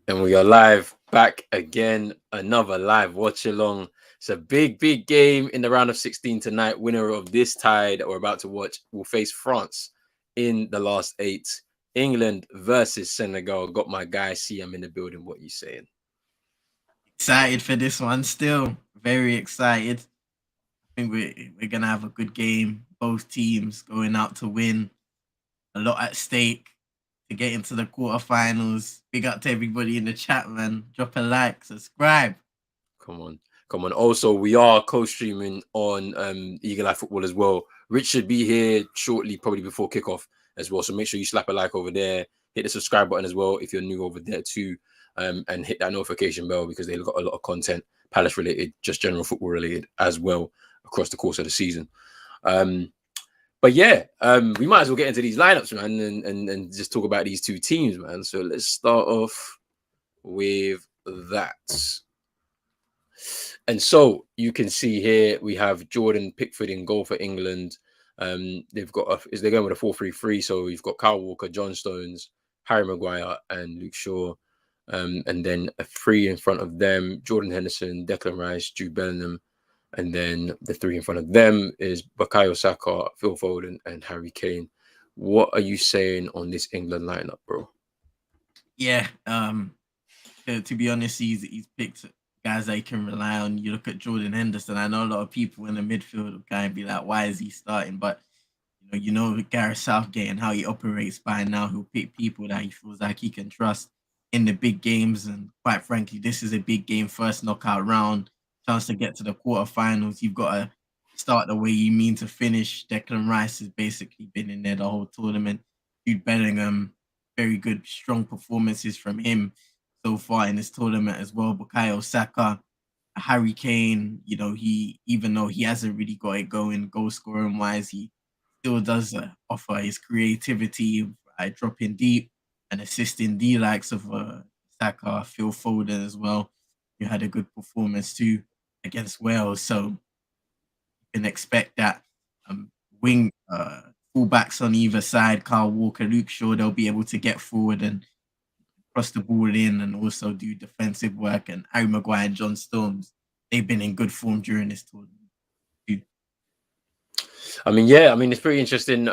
And we are live back again. Another live watch along. It's a big game in the round of 16 tonight. Winner of this tie that we're about to watch will face France in the last eight. England versus Senegal. Got my guy CM in the building. What you saying? Excited for this one still. Very excited. I think we're gonna have a good game. Both teams going out to win. A lot at stake to get into the quarterfinals. Big up to everybody in the chat, man. Drop a like, subscribe. Come on. Come on. Also, we are co-streaming on Eagle Eye Football as well. Rich should be here shortly, probably before kickoff as well. So make sure you slap a like over there. Hit the subscribe button as well if you're new over there too. And hit that notification bell because they've got a lot of content, Palace related, just general football related as well across the course of the season. But yeah, we might as well get into these lineups, man, and just talk about these two teams, man. So let's start off with that. And so you can see here we have Jordan Pickford in goal for England. They've got they're going with a 4-3-3. So you've got Kyle Walker, John Stones, Harry Maguire, and Luke Shaw. And then a three in front of them: Jordan Henderson, Declan Rice, Jude Bellingham. And then the three in front of them is Bukayo Saka, Phil Foden, and Harry Kane. What are you saying on this England lineup, bro? Yeah, to be honest, he's picked guys that he can rely on. You look at Jordan Henderson. I know a lot of people in the midfield will kind of be like, "Why is he starting?" But you know Gareth Southgate and how he operates by now. He'll pick people that he feels like he can trust in the big games. And quite frankly, this is a big game, first knockout round, chance to get to the quarterfinals. You've got to start the way you mean to finish. Declan Rice has basically been in there the whole tournament. Jude Bellingham, very good, strong performances from him so far in this tournament as well. Bukayo Saka, Harry Kane, he, even though he hasn't really got it going goal scoring wise, he still does offer his creativity by dropping deep and assisting the likes of Saka, Phil Foden as well. You had a good performance too against Wales, so you can expect that wing fullbacks on either side, Kyle Walker, Luke Shaw, they'll be able to get forward and cross the ball in and also do defensive work. And Harry Maguire and John Stones, they've been in good form during this tournament too. I mean, yeah, it's pretty interesting.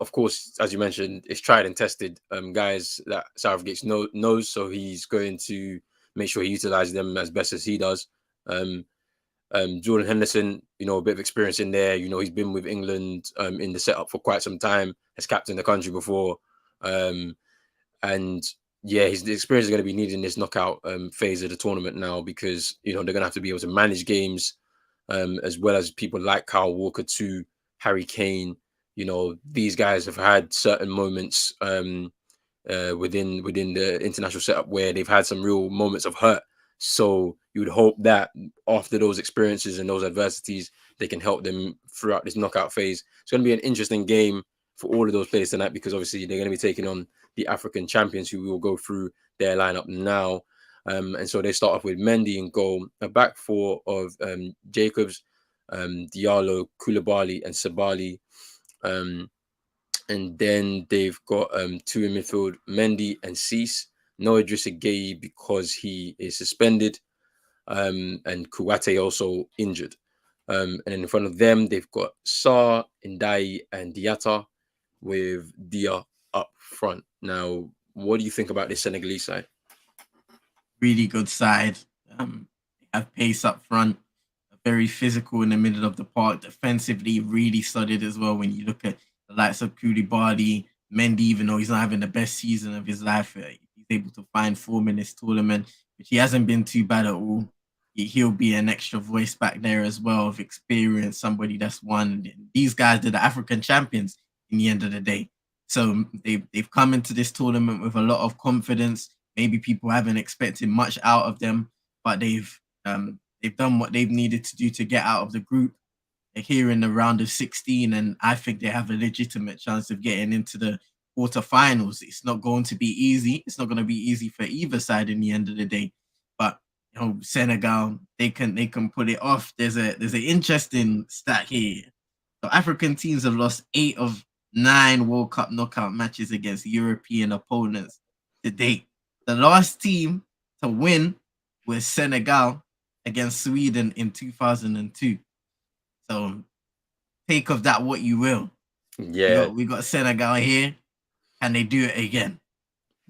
Of course, as you mentioned, it's tried and tested guys that Southgate knows, so he's going to make sure he utilizes them as best as he does. Jordan Henderson, a bit of experience in there. He's been with England in the setup for quite some time, has captained the country before. And yeah, his experience is going to be needed in this knockout phase of the tournament now because, they're going to have to be able to manage games as well as people like Kyle Walker too, Harry Kane. These guys have had certain moments within the international setup where they've had some real moments of hurt. So you would hope that after those experiences and those adversities, they can help them throughout this knockout phase. It's going to be an interesting game for all of those players tonight because obviously they're going to be taking on the African champions who will go through their lineup now. And so they start off with Mendy in goal, a back four of Jacobs, Diallo, Koulibaly, and Sabali. And then they've got two in midfield, Mendy and Cease. No Idrissa Gueye because he is suspended, and Kouate also injured. And in front of them, they've got Sarr, Ndai, and Diatta with Dia up front. Now, what do you think about this Senegalese side? Really good side. Have pace up front, very physical in the middle of the park. Defensively, really solid as well. When you look at the likes of Koulibaly, Mendy, even though he's not having the best season of his life, he's able to find form in this tournament, which he hasn't been too bad at all. He'll be an extra voice back there as well of experience, somebody that's won. These guys are the African champions in the end of the day. So they've come into this tournament with a lot of confidence. Maybe people haven't expected much out of them, but they've done what they've needed to do to get out of the group. They're here in the round of 16, and I think they have a legitimate chance of getting into the quarterfinals. It's not going to be easy. It's not going to be easy for either side in the end of the day. But Senegal, they can pull it off. There's an interesting stat here. So African teams have lost 8 of 9 World Cup knockout matches against European opponents to date. The last team to win was Senegal against Sweden in 2002. So take of that what you will. Yeah, We got Senegal here. Can they do it again?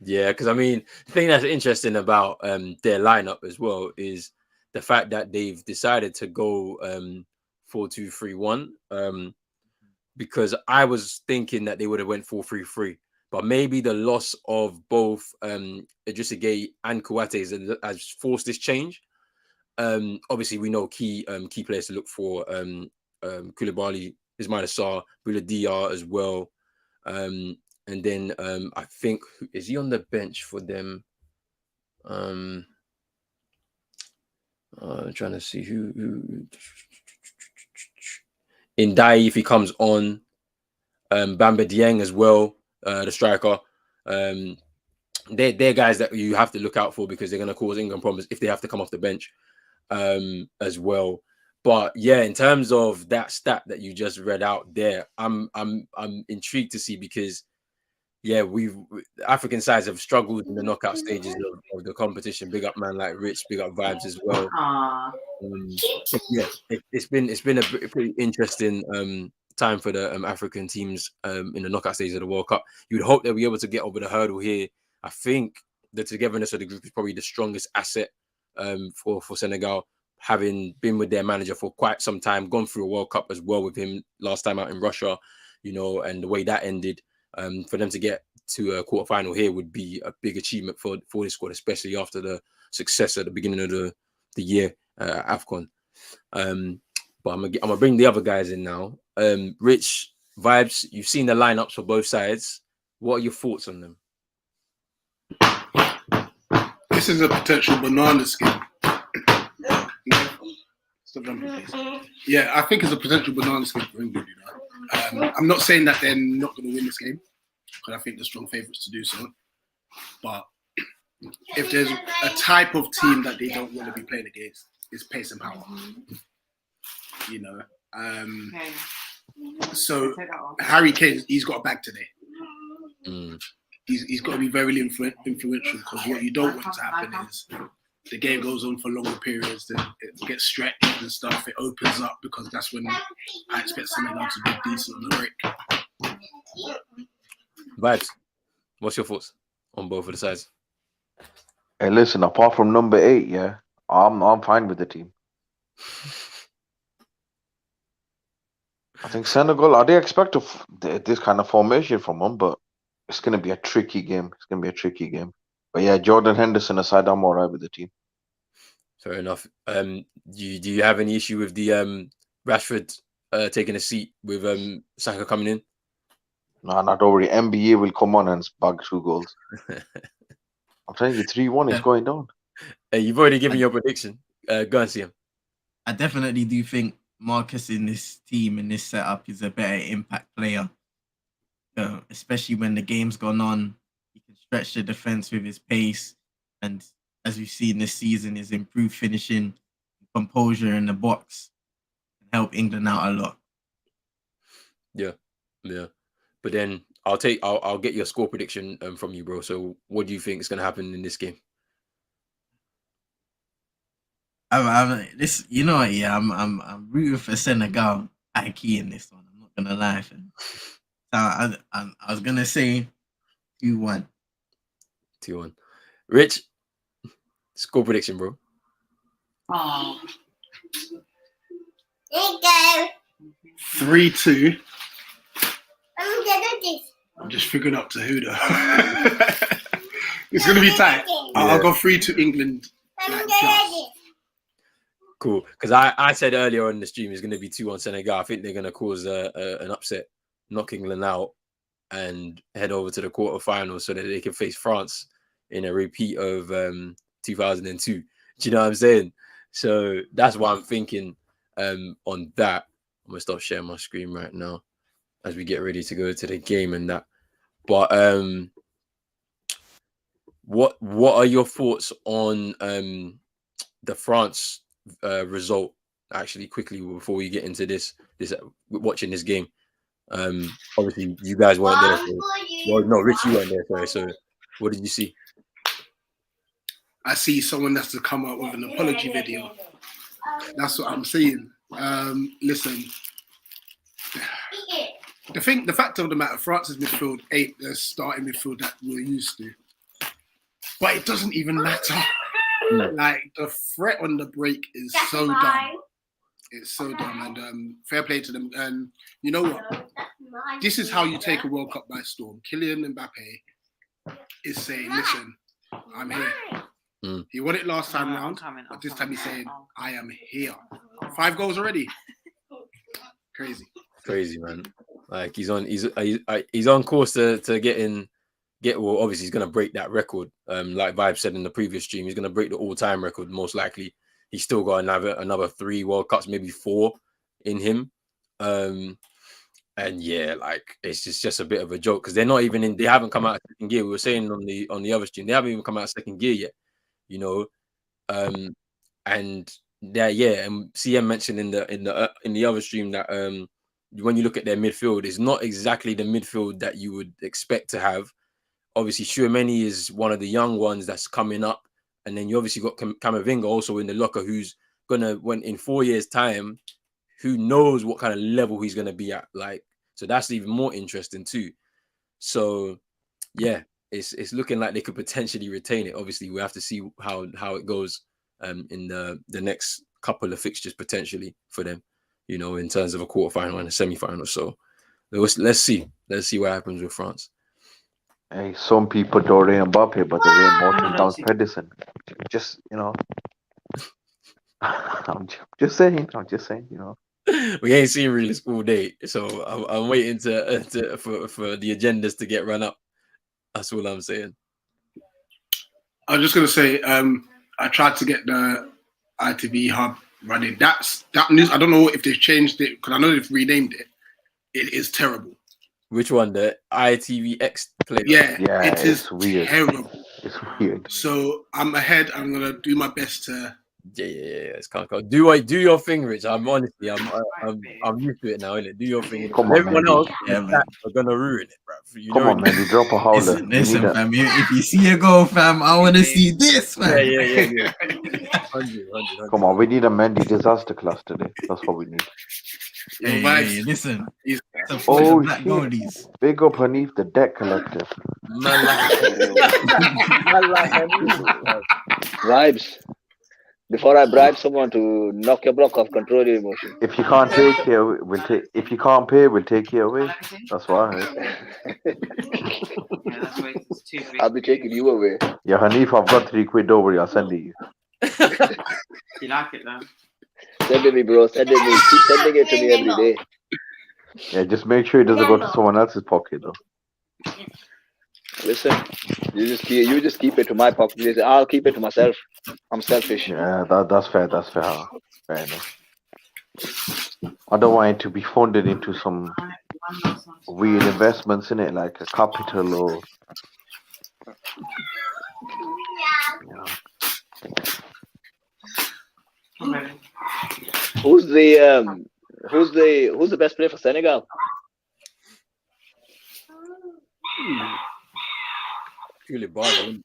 yeah. Because I mean, the thing that's interesting about their lineup as well is the fact that they've decided to go 4-2-3-1. Because I was thinking that they would have went 4-3-3, but maybe the loss of both Idrissa Gueye and Kouyaté has forced this change. Obviously, we know key players to look for: Koulibaly, Ismaïla Sarr, Boulaye Dia as well. And then I think, is he on the bench for them? I'm trying to see who. Ndai, if he comes on, Bamba Dieng as well, the striker. They're guys that you have to look out for because they're going to cause England problems if they have to come off the bench as well. But yeah, in terms of that stat that you just read out there, I'm intrigued to see because yeah, African sides have struggled in the knockout stages of the competition. Big up man like Rich, big up Vibes as well. Yeah, it's been a pretty interesting time for the African teams in the knockout stages of the World Cup. You'd hope they'll be able to get over the hurdle here. I think the togetherness of the group is probably the strongest asset for Senegal, having been with their manager for quite some time, gone through a World Cup as well with him last time out in Russia, and the way that ended. For them to get to a quarterfinal here would be a big achievement for this squad, especially after the success at the beginning of the year, AFCON. But I'm gonna bring the other guys in now. Rich, Vibes, you've seen the lineups for both sides. What are your thoughts on them? This is a potential banana skin. Yeah, I think it's a potential banana skin for England. I'm not saying that they're not going to win this game, because I think they're strong favourites to do so. But if there's a type of team that they don't want to be playing against, it's pace and power. So Harry Kane, he's got a bag today. He's got to be very influential, because what you don't want to happen is the game goes on for longer periods, then it gets stretched and stuff. It opens up, because that's when I expect Senegal to be decent on the break. Vibes, what's your thoughts on both of the sides? Hey, listen, apart from number 8, yeah, I'm fine with the team. I think Senegal, I didn't expect this kind of formation from them, but it's going to be a tricky game. But yeah, Jordan Henderson aside, I'm all right with the team. Fair enough. Do you have any issue with the Rashford taking a seat with Saka coming in? No, not worry. NBA will come on and bag 2 goals. I'm telling you, 3-1 is going down. Hey, you've already given your prediction. Go and see him. I definitely do think Marcus in this team, in this setup, is a better impact player. Especially when the game's gone on, he can stretch the defense with his pace, and as we've seen this season, his improved finishing, composure in the box can help England out a lot. Yeah. But then I'll get your score prediction from you, bro. So what do you think is going to happen in this game? I'm rooting for Senegal. I key in this one. I'm not gonna lie. So I was gonna say 2-1. 2-1. Rich, score prediction, bro. 3-2. I'm just figuring out to who though. It's gonna be tight. I'll go 3-2 England. Cool, because I said earlier on the stream it's going to be 2-1 Senegal. I think they're going to cause an upset, knock England out, and head over to the quarterfinals so that they can face France in a repeat of 2002. Do you know what I'm saying? So that's what I'm thinking on that. I'm going to stop sharing my screen right now as we get ready to go to the game and that. But what are your thoughts on the France result, actually, quickly before we get into this watching this game? Obviously you guys weren't there, Rich, you weren't there, sorry. So what did you see? I see someone that's to come out with an apology video. That's what I'm saying. Listen, the fact of the matter, France's midfield ain't the starting midfield that we're used to. But it doesn't even matter. Like, the threat on the break is so dumb. It's so dumb. And fair play to them. And you know what? This is how you take a World Cup by storm. Kylian Mbappe is saying, listen, I'm here. He won it last time round, but this time he's saying, I am here. 5 goals already. Crazy, man. Like, he's on course to well, obviously he's gonna break that record. Like Vibe said in the previous stream, he's gonna break the all-time record most likely. He's still got another 3 World Cups, maybe 4 in him. And yeah, like, it's just a bit of a joke because they're not even they haven't come out of second gear. We were saying on the other stream, they haven't even come out of second gear yet, you know. And CM mentioned in the other stream that when you look at their midfield, it's not exactly the midfield that you would expect to have. Obviously, Tchouaméni is one of the young ones that's coming up. And then you obviously got Camavinga also in the locker, who's when in 4 years' time, who knows what kind of level he's gonna be at. Like, so that's even more interesting too. So yeah, it's looking like they could potentially retain it. Obviously, we have to see how it goes in the next couple of fixtures potentially for them, you know, in terms of a quarterfinal and a semi-final. So let's see what happens with France. Hey, some people don't rate Mbappe, but they rate Morton down Pedersen. Just, you know. I'm just saying, you know. We ain't seen Realism all day, so I'm waiting for the agendas to get run up. That's all I'm saying. I'm just gonna say, I tried to get the ITV hub running. That news, I don't know if they've changed it because I know they've renamed it. It is terrible. Which one? The ITVX play? Yeah, it is weird. terrible. It's weird. So I'm ahead. I'm gonna do my best to. Yeah. It's kind of do your thing, Rich. I'm honestly, I'm used to it now, innit? Do your thing. Come on, everyone man. else are gonna ruin it, bro. Come on, man. You drop a howler. Listen, fam. If you see a goal, fam, I want to see this, man. Yeah. 100. Come on, we need a Mendy disaster class today. That's what we need. Hey, listen. Oh, shit. Big up Hanif, the debt collector. Bribes. Before I bribe someone to knock your block off, control your emotion. If you can't take care, we'll take. If you can't pay, we'll take you away. That's what I heard. I'll be taking you away. Yeah, Hanif, I've got 3 quid over you. I'll send it you. You like it, though? Send it me, bro. Send it me. Keep sending it to me every day. Yeah, just make sure it doesn't go to someone else's pocket, though. Listen, you just keep it to my pocket. I'll keep it to myself. I'm selfish. Yeah, that's fair. That's fair. Fair enough. I don't want it to be funded into some weird investments in it, like a capital or. Who's the best player for Senegal? Koulibaly.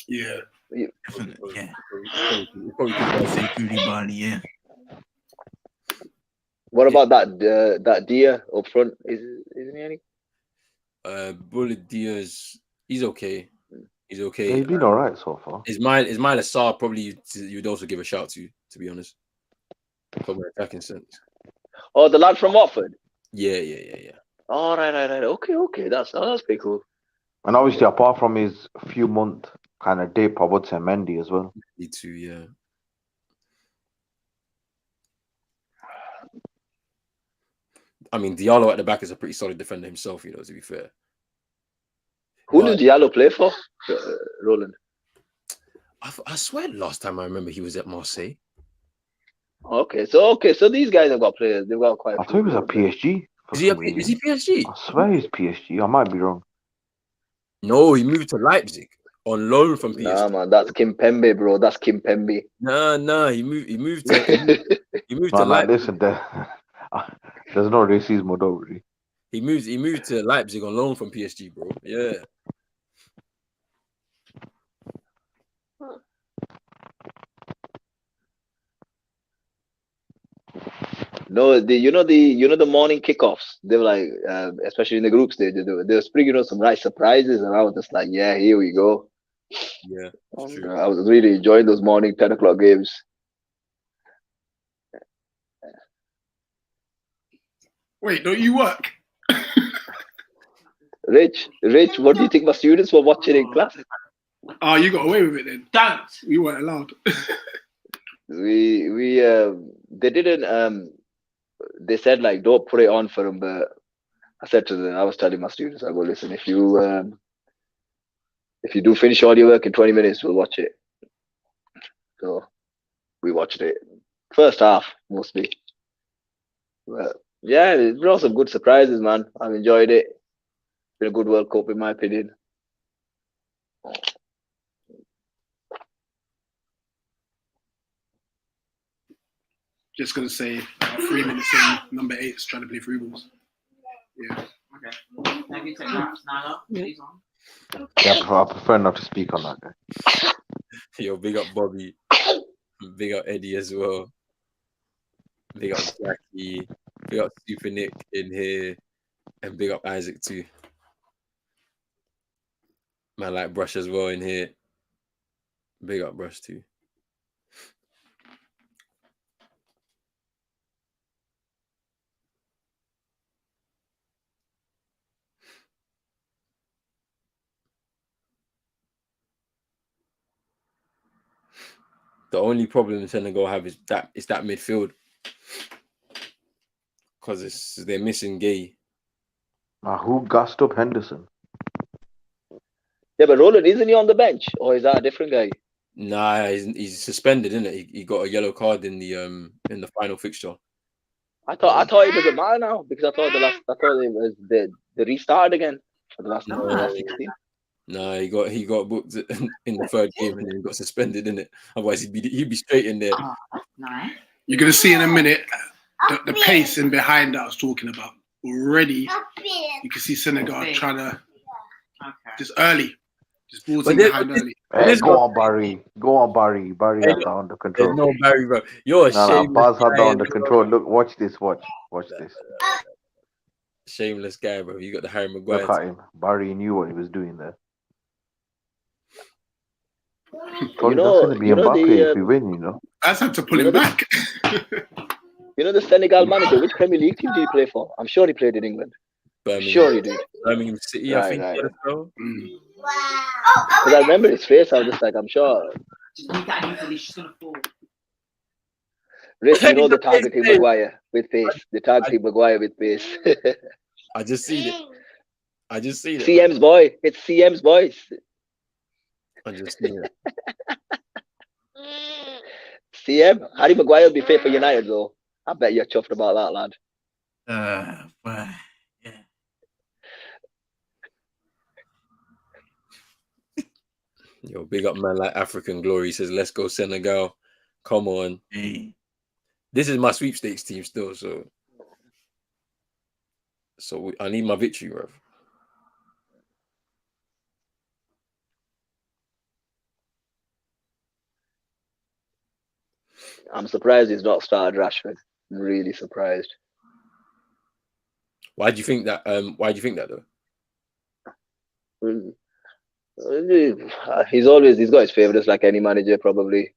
Yeah. Definitely, yeah. Say Koulibaly, yeah. What about that Dia up front? Isn't he any? Bullet Diaz, he's okay. He's okay. Yeah, he's been all right so far. Ismail Assar probably you'd also give a shout to be honest, from an attacking sense. Oh, the lad from Watford. Yeah. Oh, right. Okay. That's pretty cool. And obviously, apart from his few month kind of dip, I would say Mendy as well. Me too, yeah. I mean, Diallo at the back is a pretty solid defender himself, you know, to be fair. Who did Diallo play for, Roland? I swear last time I remember he was at Marseille. Okay, so these guys have got players. They've got quite a I thought he was at PSG. Is he PSG? I swear he's PSG. I might be wrong. No, he moved to Leipzig on loan from PSG. Nah, man, that's Kimpembe, bro. That's Kimpembe. No, he moved to Leipzig. Listen, there's no racism over it. He moved to Leipzig on loan from PSG, bro. Yeah. No, the morning kickoffs. They were like, especially in the groups, they were bringing some nice surprises, and I was just like, yeah, here we go. Yeah, it's true. I was really enjoying those morning 10 o'clock games. Wait, don't you work? Rich, what do you think my students were watching in class? Oh, you got away with it then. Don't. We weren't allowed. They didn't they said like don't put it on for them, but I was telling my students, I go, listen, if you do finish all your work in 20 minutes, we'll watch it. So we watched it. First half mostly. But yeah, it brought some good surprises, man. I've enjoyed it. Been a good World Cup in my opinion. Just gonna say 3 minutes in, number 8's trying to play free balls. Yeah. Okay. Have you taken that? No, he's on. Yeah, I prefer not to speak on that guy. Yo, big up Bobby, big up Eddie as well, big up Jackie, big up Super Nick in here, and big up Isaac too. Man, like Brush as well in here. Big up Brush too. The only problem Senegal have is that midfield, because they're missing Gay. Who gassed up Henderson? Yeah, but Roland, isn't he on the bench, or is that a different guy? Nah, he's suspended, isn't it? He got a yellow card in the final fixture. I thought it doesn't matter now because I thought it was the restart again for the last 16. No, he got booked in the third game and then got suspended, in it. Otherwise, he'd be straight in there. Nice. You're gonna see in a minute the pace in behind that I was talking about. Already, you can see Senegal trying to just early, just balls in behind early. Hey, go on, Barry. Barry has that under control. There's no Barry, bro. You're a shameless Baz had that guy, under bro. control. Look, watch this. Watch this. Shameless guy, bro. You got the Harry Maguire. Look at him. Barry knew what he was doing there. That's gonna be Mbappe if we win, you know. I had to pull him back. You know the Senegal manager, which Premier League team did he play for? I'm sure he played in England. Birmingham. Sure he did. Birmingham City, I think. Right. Because Because I remember his face, I was just like, I'm sure. Rich, you know the targeting Maguire with pace. The targeting Maguire with pace. I just seen it. CM's boy. It's CM's boys. I just seen it. CM, Harry Maguire will be fit for United though. I bet you're chuffed about that, lad. Well, yeah. Yo, big up man like African Glory. He says, let's go Senegal. Come on. Hey. This is my sweepstakes team still, so I need my victory, bro. I'm surprised he's not started Rashford. I'm really surprised. Why do you think that? Why do you think that though? He's got his favourites like any manager probably.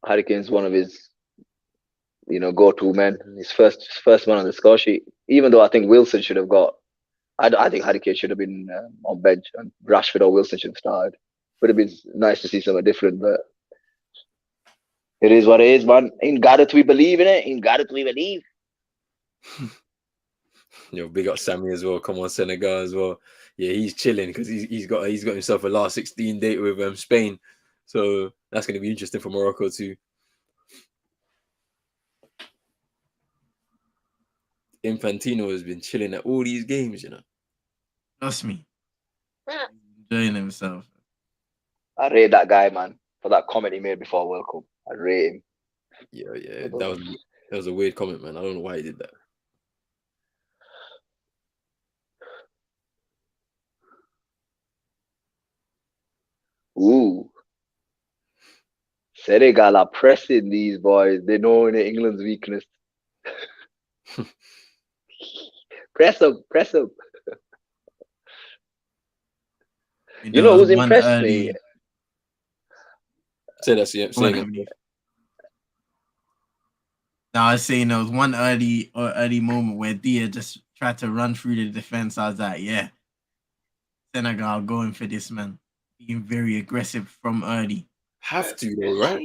Harry Kane's one of his, go-to men. His first man on the score sheet. Even though I think Wilson should have got. I think Harry Kane should have been on bench, and Rashford or Wilson should have started. Would have been nice to see something different, but it is what it is, man. Ain't got it, we believe in it. Ain't got it, we believe. Yo, big up Sammy as well. Come on, Senegal as well. Yeah, he's chilling because he's got himself a last 16 date with Spain, so that's going to be interesting for Morocco too. Infantino has been chilling at all these games, you know. Trust me. Enjoying himself. I rate that guy, man, for that comment he made before World Cup. I rate him. Yeah. That was a weird comment, man. I don't know why he did that. Ooh. Senegal are pressing these boys. They know England's weakness. Press them. You know there was who's one impressed me? early, Say that, yeah. Say one again. early. Now I was saying there was one early moment where Dia just tried to run through the defense. I was like, yeah, Senegal going for this, man, being very aggressive from early. Have to though, right?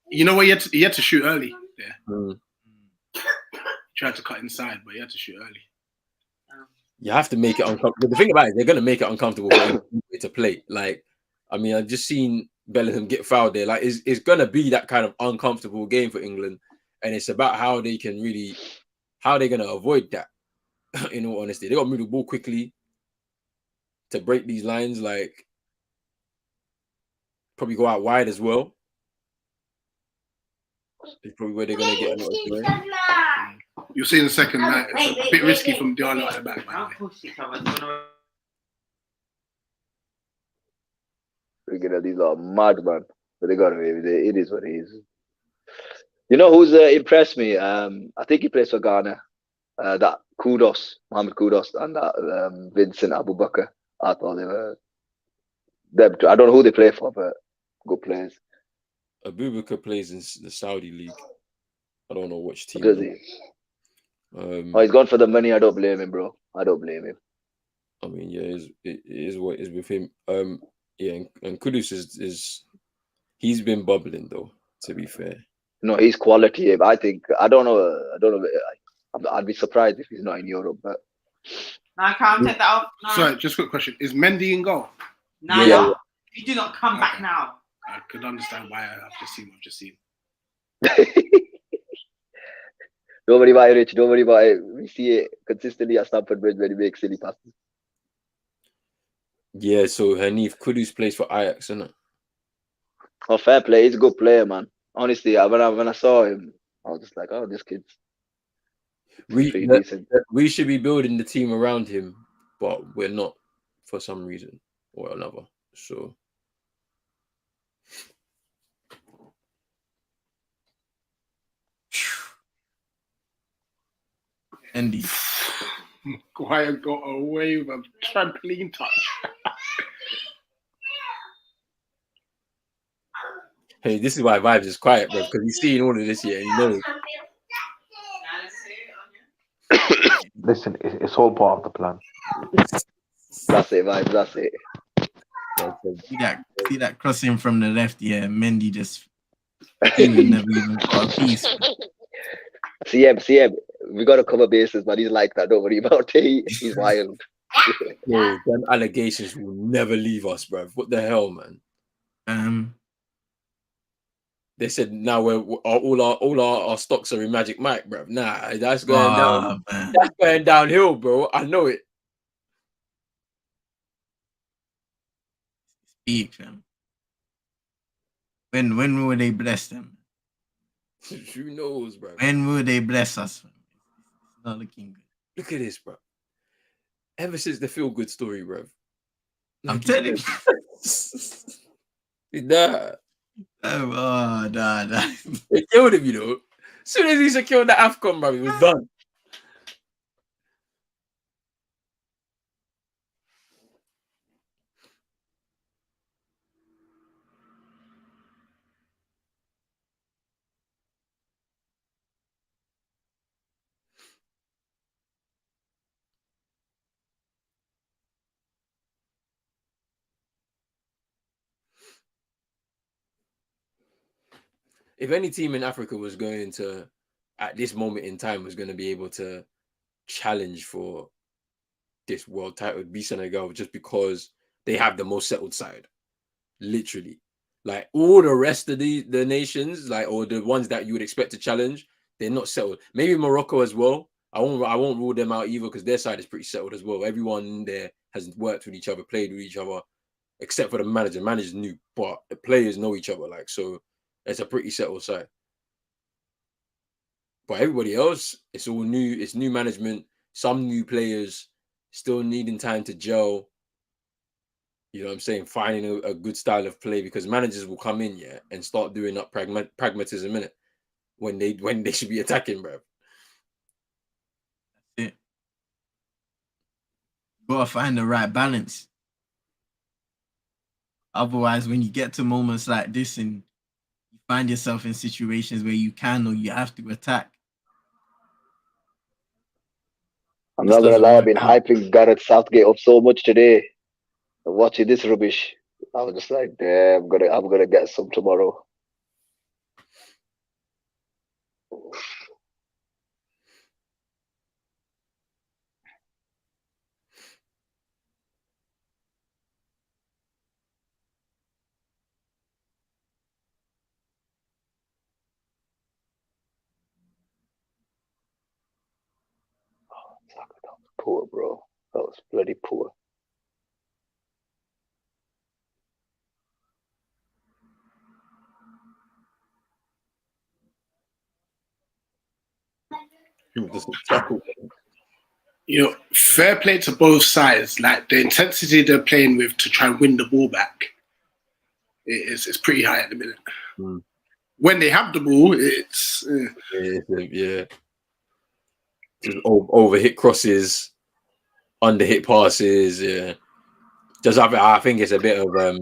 You know what? He had to shoot early. Yeah, Mm. tried to cut inside, but he had to shoot early. You have to make it uncomfortable. The thing about it, they're gonna make it uncomfortable for England to play. Like, I mean, I've just seen Bellingham get fouled there. Like, it's gonna be that kind of uncomfortable game for England, and it's about how they're gonna avoid that. In all honesty, they got to move the ball quickly to break these lines. Like, probably go out wide as well. It's probably where they're gonna get a lot of play. You'll see in the second night. It's a bit risky from Diallo at the back, by the way. These are mad, man. But they got away with it. It is what it is. You know who's impressed me? I think he plays for Ghana. That Mohamed Kudos, and that Vincent Abubakar. I thought they were. I don't know who they play for, but good players. Abubakar plays in the Saudi league. I don't know which team. Does he? He's gone for the money. I don't blame him, bro. I don't blame him. I mean, yeah, it is what is with him. Yeah, and Kudus he's been bubbling though. To be fair, no, he's quality. I think I don't know. I'd be surprised if he's not in Europe. But No, I can't take that off. No. Sorry, just a quick question: is Mendy in goal? No, Yeah. if you do not come back now. I could understand why I've just seen. Don't worry about it, Rich. Don't worry about it. We see it consistently at Stamford Bridge when he makes silly passes. yeah. So Hanif Kudus plays for Ajax, isn't it? Oh, fair play. He's a good player, man. Honestly, when I saw him, I was just like, oh, this kid's pretty decent. We should be building the team around him, but we're not for some reason or another. So. Andy. Quiet got away with a trampoline touch. Hey, this is why Vibes is quiet, bro, because he's seeing all of this here and he knows. Listen, it's all part of the plan. That's it, Vibes. That's it. See that crossing from the left, yeah. Mendy just he would never even got a piece. CM, we gotta cover bases, but he's like that. Don't worry about it. He's wild. Yo, them allegations will never leave us, bro. What the hell, man? They said now all our stocks are in Magic Mike, bro. Nah, that's going down. Man. That's going downhill, bro. I know it. Speak, fam. When will they bless them? Who knows, bro? When will they bless us? Fam? It's not looking good. Look at this, bro. Ever since the feel good story, bro. I'm telling you. Nah. Oh, nah. They killed him, you know. As soon as he secured the AFCON, bro, it was done. If any team in Africa was going to, at this moment in time, was going to be able to challenge for this world title, it'd be Senegal, just because they have the most settled side. Literally. Like all the rest of the nations, like, or the ones that you would expect to challenge, they're not settled. Maybe Morocco as well. I won't rule them out either, because their side is pretty settled as well. Everyone there has worked with each other, played with each other, except for the manager. The manager's new, but the players know each other. Like, so it's a pretty settled side. But everybody else, it's all new. It's new management. Some new players still needing time to gel. You know what I'm saying? Finding a good style of play, because managers will come in, yeah, and start doing up pragmatism in it when they should be attacking, bro. That's it. Gotta find the right balance. Otherwise, when you get to moments like this and you find yourself in situations where you can or you have to attack, I'm this not gonna doesn't lie, I've work been out. hyping Gareth Southgate up so much today. Watching this rubbish, I was just like, damn, I'm gonna get some tomorrow. That was poor, bro. That was bloody poor. Just tackle. You know, fair play to both sides. Like the intensity they're playing with to try and win the ball back, it's pretty high at the minute. Mm. When they have the ball, it's Yeah. Just over hit crosses, under hit passes. Yeah. Just I think it's a bit of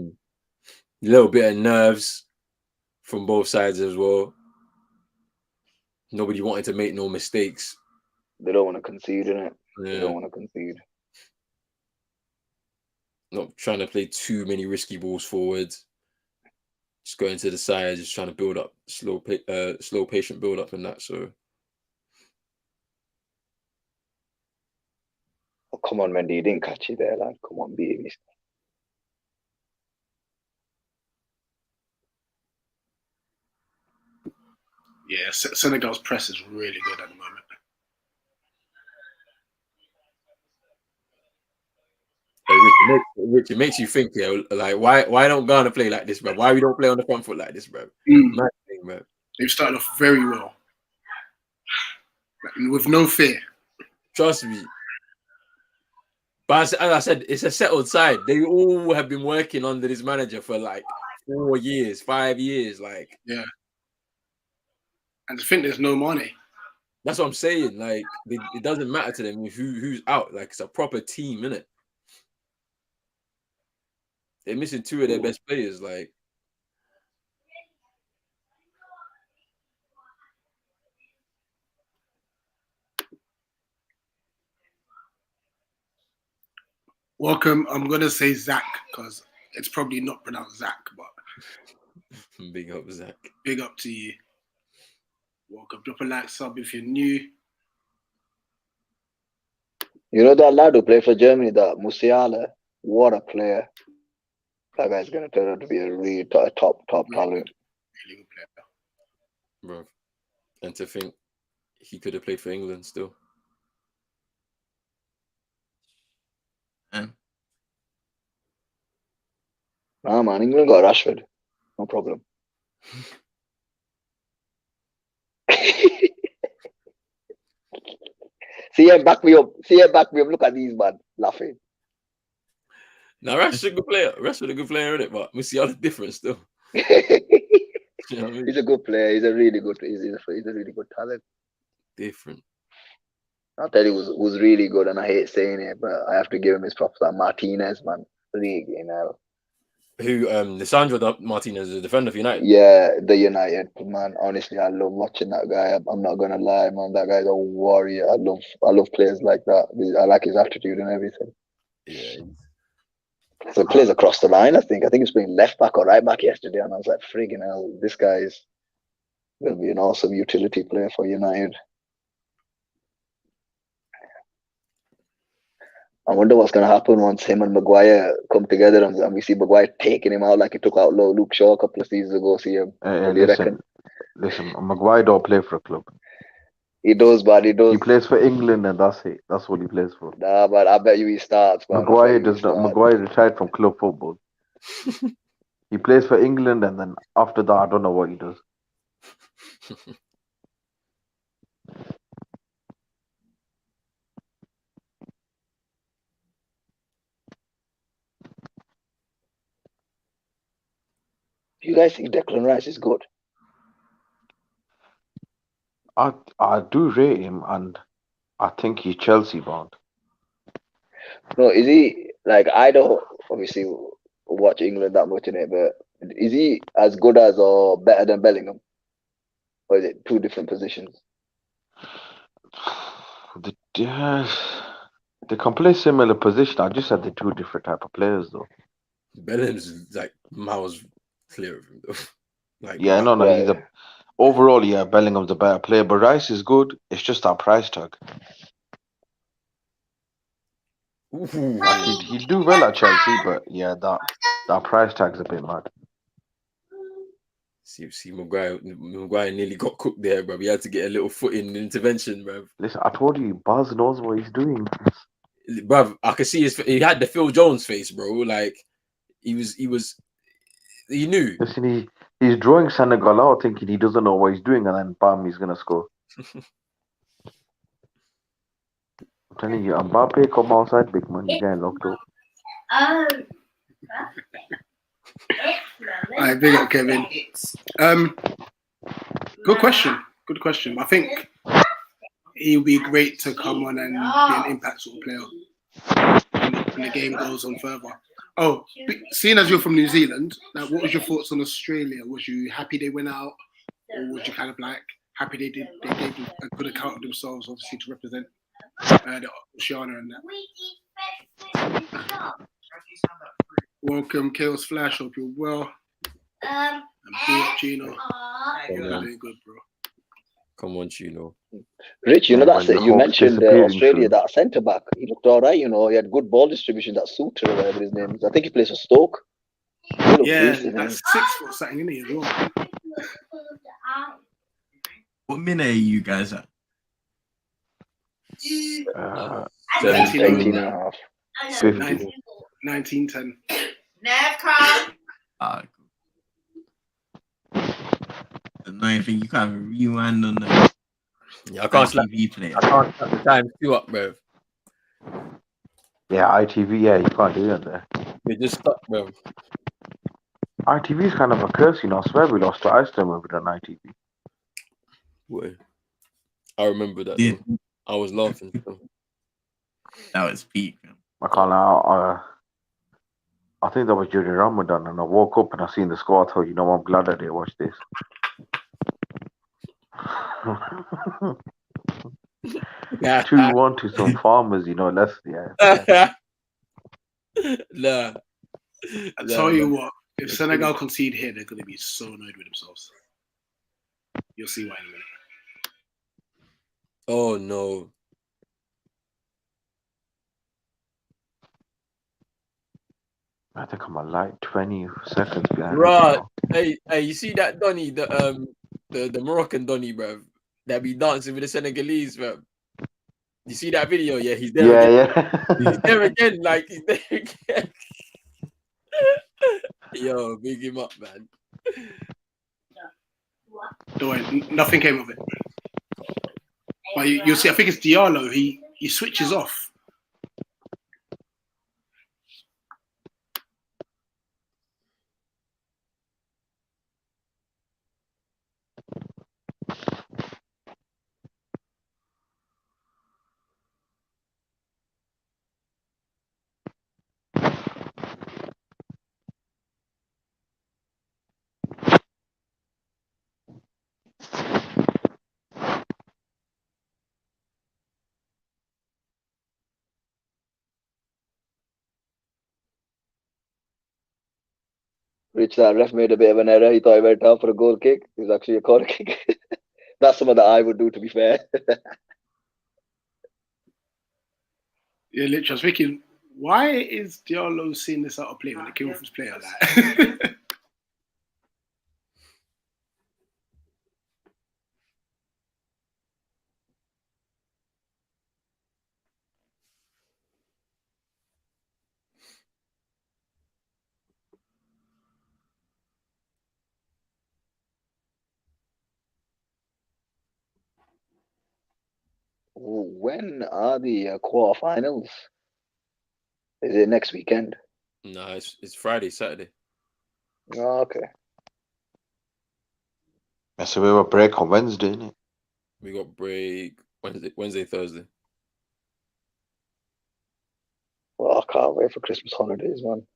little bit of nerves from both sides as well. Nobody wanted to make no mistakes. They don't want to concede, innit? Yeah. They don't want to concede. Not trying to play too many risky balls forward. Just going to the side, just trying to build up slow, patient build up and that. So Oh, come on, Mendy, you didn't catch it there, lad. Come on, beat me. yeah. Senegal's press is really good at the moment. Rich, it makes you think, yeah, like why don't Ghana play like this, bro? Why we don't play on the front foot like this, bro? Mad thing, bro. They've started off very well, like, with no fear. Trust me. But as I said, it's a settled side. They all have been working under this manager for like 4 years, 5 years. Like, Yeah. And I think there's no money. that's what I'm saying. Like, it doesn't matter to them who's out. Like, it's a proper team, innit? They're missing 2 of their best players. Like, Welcome. I'm gonna say Zach because it's probably not pronounced Zach, but big up, Zach. big up to you. Welcome. Drop a like, sub if you're new. You know that lad who played for Germany, that Musiala? What a player. That guy's going to turn out to be a really top talent. Really good player. Bro. And to think he could have played for England still. Nah, man, England got Rashford. No problem. CM, back me up. CM, back me up. Look at these, man, laughing. Now, Rashford's a good player. Rashford's a good player, isn't it? But Musiala's different still. You know what I mean? He's a good player. He's a really good. He's a really good talent. Different. I'll tell you, who's really good, and I hate saying it, but I have to give him his props. That Martinez, man, really, you know. Who, Lisandro Martinez, the defender for United? Yeah, the United man. Honestly, I love watching that guy. I'm not gonna lie, man. That guy's a warrior. I love players like that. I like his attitude and everything. Yeah. So he plays across the line. I think he was playing left back or right back yesterday, and I was like, friggin' hell, this guy's will be an awesome utility player for United. I wonder what's going to happen once him and Maguire come together and we see Maguire taking him out like he took out Luke Shaw a couple of seasons ago. See him? What do you reckon? Listen, Maguire don't play for a club. He does, but he does. He plays for England, and that's it. That's what he plays for. Nah, but I bet you he starts, man. Maguire does not. Maguire retired from club football. He plays for England, and then after that, I don't know what he does. You guys think Declan Rice is good? I do rate him, and I think he's Chelsea bound. No, is he like I don't obviously watch England that much in it, but is he as good as or better than Bellingham? Or is it two different positions? They can play similar position. I just said they're two different type of players, though. Bellingham's like miles clear of him, though. Like, Yeah, no, Right. he's overall, yeah, Bellingham's a better player, but Rice is good. It's just that price tag. Like he'd do well at Chelsea, but yeah, that price tag's a bit mad. See, Maguire nearly got cooked there, bro. He had to get a little foot in intervention, bro. Listen, I told you, Baz knows what he's doing. Bro, I could see he had the Phil Jones face, bro. Like he knew. Listen, he's drawing Senegal out, thinking he doesn't know what he's doing, and then bam, he's gonna score. I'm telling you, Mbappe come outside, big man, he's getting locked up. All right, big up, Kevin. Good question. Good question. I think he'll be great to come on and be an impact sort of player when the game goes on further. Oh, seeing as you're from New Zealand, like, what was your thoughts on Australia? Was you happy they went out, or was you kind of like happy they gave a good account of themselves, obviously to represent the Oceania and that? Welcome, Chaos Flash. Hope you're well. And big up, Gino. You're doing good, bro. Come on, Chino. Rich, you know that's it. You mentioned Australia, soon. that centre back. He looked all right, you know. He had good ball distribution. That Suter or whatever his name is. I think he plays for Stoke. Yeah, that's 6 foot something in here as well. What minute are you guys at? 19 and a half. 1910. Ah, cool. The annoying thing, you can't rewind on the Yeah, I can't slap TV player. I can't slap the time too up, bro. Yeah, ITV, yeah, you can't do that there. They just stuck, bro. ITV is kind of a curse, you know. I swear we lost to Iceland when we done ITV. Boy. I remember that. Yeah. Though. I was laughing. That was peak. I can't lie. I think that was during Ramadan, and I woke up and I seen the score. I thought, you know, I'm glad I didn't watch this. 2-1 to some farmers, you know. Yeah. Nah. I tell you what, if Senegal concede here, they're going to be so annoyed with themselves. You'll see why in a minute. Oh no. I think I'm like 20 seconds behind. Right. Hey, you see that Donny, the Moroccan Donny, bro, that be dancing with the Senegalese, bro. You see that video? Yeah, he's there again. Yeah. He's there again, like he's there again. Yo, big him up, man. Don't worry, nothing came of it. But you'll see, I think it's Diallo. He switches off. Rich, that ref made a bit of an error. He thought he went down for a goal kick. It was actually a corner kick. That's something that I would do, to be fair. Yeah, literally, I was thinking, why is Diallo seeing this out of play when they kill off his player like that? When are the quarterfinals? Is it next weekend? No, it's Friday, Saturday. Oh, okay. So we have a break on Wednesday, innit? We got break Wednesday, Thursday. Well, I can't wait for Christmas holidays, man.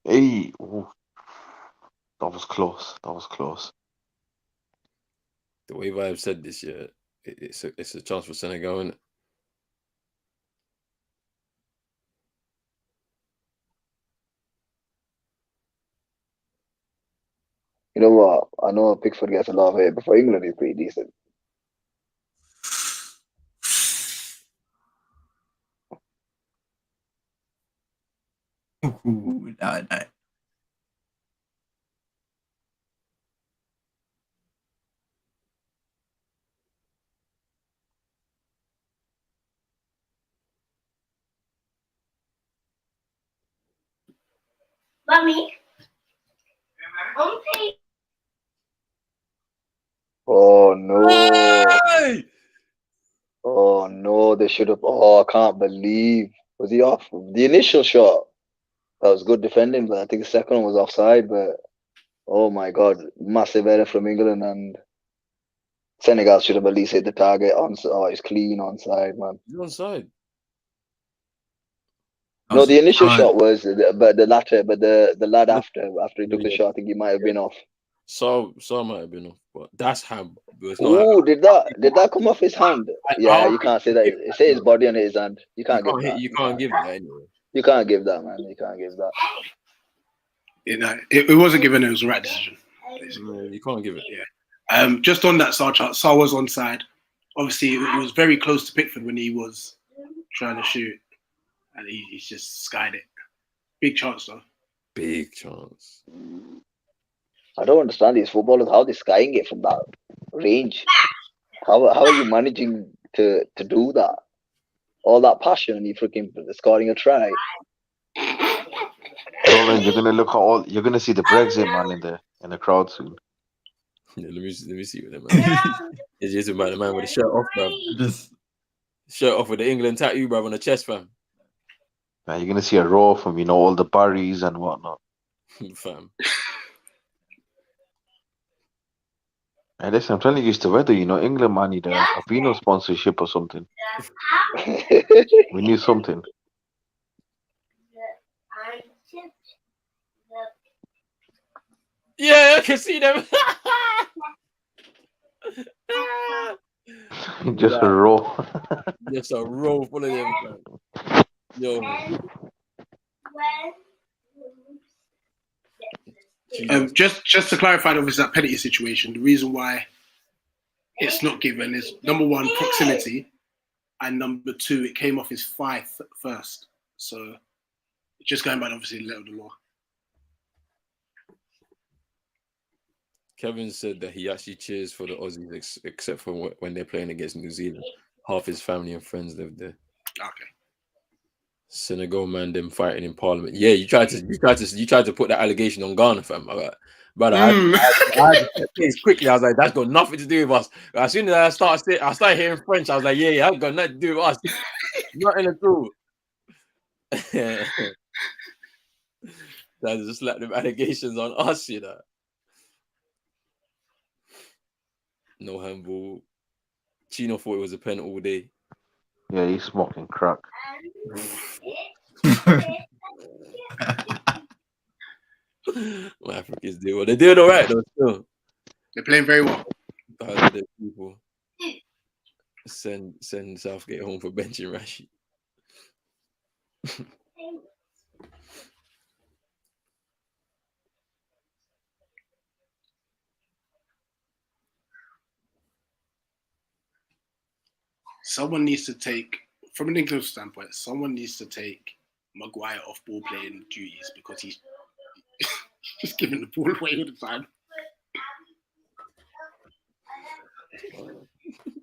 Hey, ooh, that was close. That was close. The way Vibe said this year, it's a chance for Senegal, isn't it? You know what? I know Pickford gets a lot of hate, but for England, he's pretty decent. Ooh, no. Mommy. Oh no! Hey! Oh no! They should have. Oh, I can't believe. Was he off? The initial shot, that was good defending, but I think the second one was offside. But oh my God, massive error from England, and Senegal should have at least hit the target. Oh, it's clean onside, man. He's onside. No, the initial Oh, shot was, but the lad after he took the shot, I think he might have been off. So might have been off, but that's how. It's not. Oh, did that come off his hand? Yeah, you can't say that. It says his body on his hand. You can't give that. You can't give that anyway. You can't give that, man. You can't give that. It wasn't given. It was the right decision. You can't give it. Yeah. Just on that Sar chart, Sar was onside. Obviously, it was very close to Pickford when he was trying to shoot, and he's just skied it. Big chance though. Big chance. I don't understand these footballers how they're skying it from that range. How are you managing to do that? All that passion, and you freaking scoring a try. Roland, you're gonna see the Brexit man in the crowd soon. Yeah, let me see what that man. It's just about the man with the shirt off, bro. Shirt off with the England tattoo, bro, on the chest, fam. Man, you're gonna see a row from all the Barrys and whatnot. Fam. And listen, I'm telling you, it's the weather. England man need a vino sponsorship or something. We need something. Yeah, I can see them. Just a row. Just a row full of them, fam. Yo. Just to clarify, obviously that penalty situation. The reason why it's not given is number one, proximity, and number two, it came off his thigh first. So just going by obviously the letter of the law. Kevin said that he actually cheers for the Aussies, except for when they're playing against New Zealand. Half his family and friends live there. Okay. Senegal man, them fighting in Parliament. Yeah, you tried to put that allegation on Ghana, fam. But I had to say quickly. I was like, that's got nothing to do with us. As soon as I started hearing French, I was like, yeah, that's got nothing to do with us. Nothing at all. That's just like them allegations on us, No handball. Chino thought it was a pen all day. Yeah, he's smoking crack. My Africans do well. They're doing all right though. Still, they're playing very well. People send Southgate home for benching Rashid. Someone needs to take, from an England standpoint, Maguire off ball playing duties because he's just giving the ball away all the time.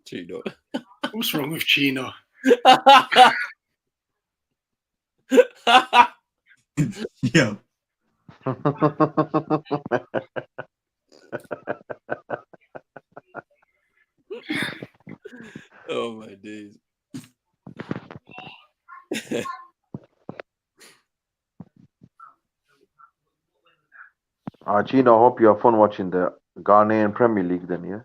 Chino. What's wrong with Chino? Yo. Oh my days. Gino, I hope you have fun watching the Ghanaian Premier League then, yeah?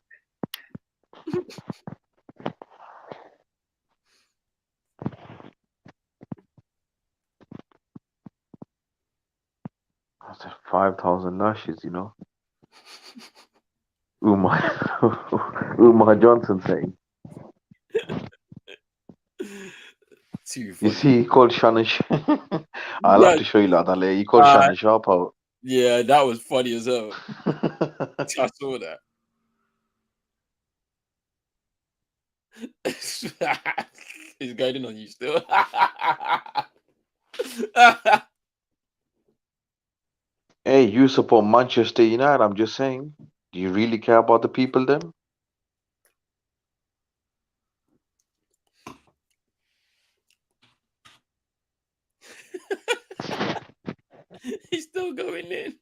That's 5,000 lashes, you know. Umar Johnson saying. Too You funny. see, he called Shannon. I'll Yeah, have to show you that. He called Shannon Sharp out. yeah, that was funny as hell. I saw that. He's going in on you still. Hey, you support Manchester United, I'm just saying. Do you really care about the people then? He's still going in.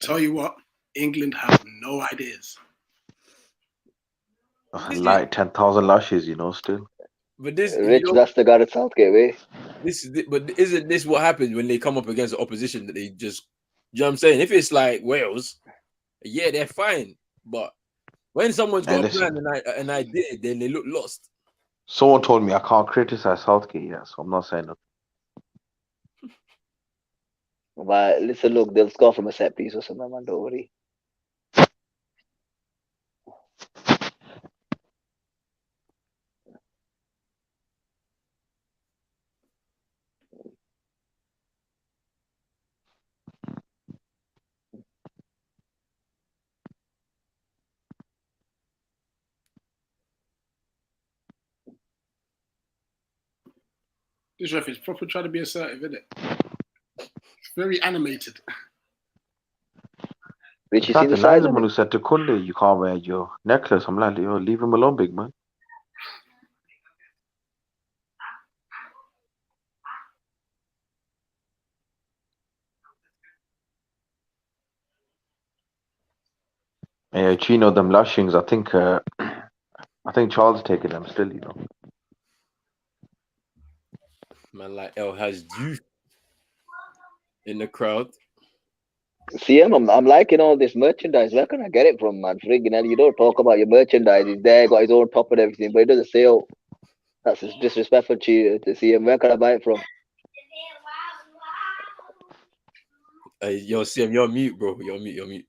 Tell you what, England have no ideas. Like 10,000 lashes, you know, still. But this, Rich, that's the Gareth Southgate way. but isn't this what happens when they come up against the opposition that they just, you know what I'm saying? If it's like Wales, yeah, they're fine. But when someone's got a plan and an idea, then they look lost. Someone told me I can't criticize Southgate, yeah, so I'm not saying nothing. But listen, look, they'll score from a set piece or something, man. Don't worry. This ref is proper trying to be assertive, isn't it? It's very animated. Rich, you That's see the the size of linesman it? who said to Kunde, you can't wear your necklace. I'm like, yo, leave him alone, big man. Yeah, Chino, them lashings, I think Charles taking them still, you know. Man, like El has youth in the crowd. CM, I'm liking all this merchandise. Where can I get it from, man? Friggin' hell, you don't talk about your merchandise. He's there, got his own top and everything, but he doesn't sell. That's disrespectful to CM. Where can I buy it from? Yo, CM, you're mute, bro. You're mute.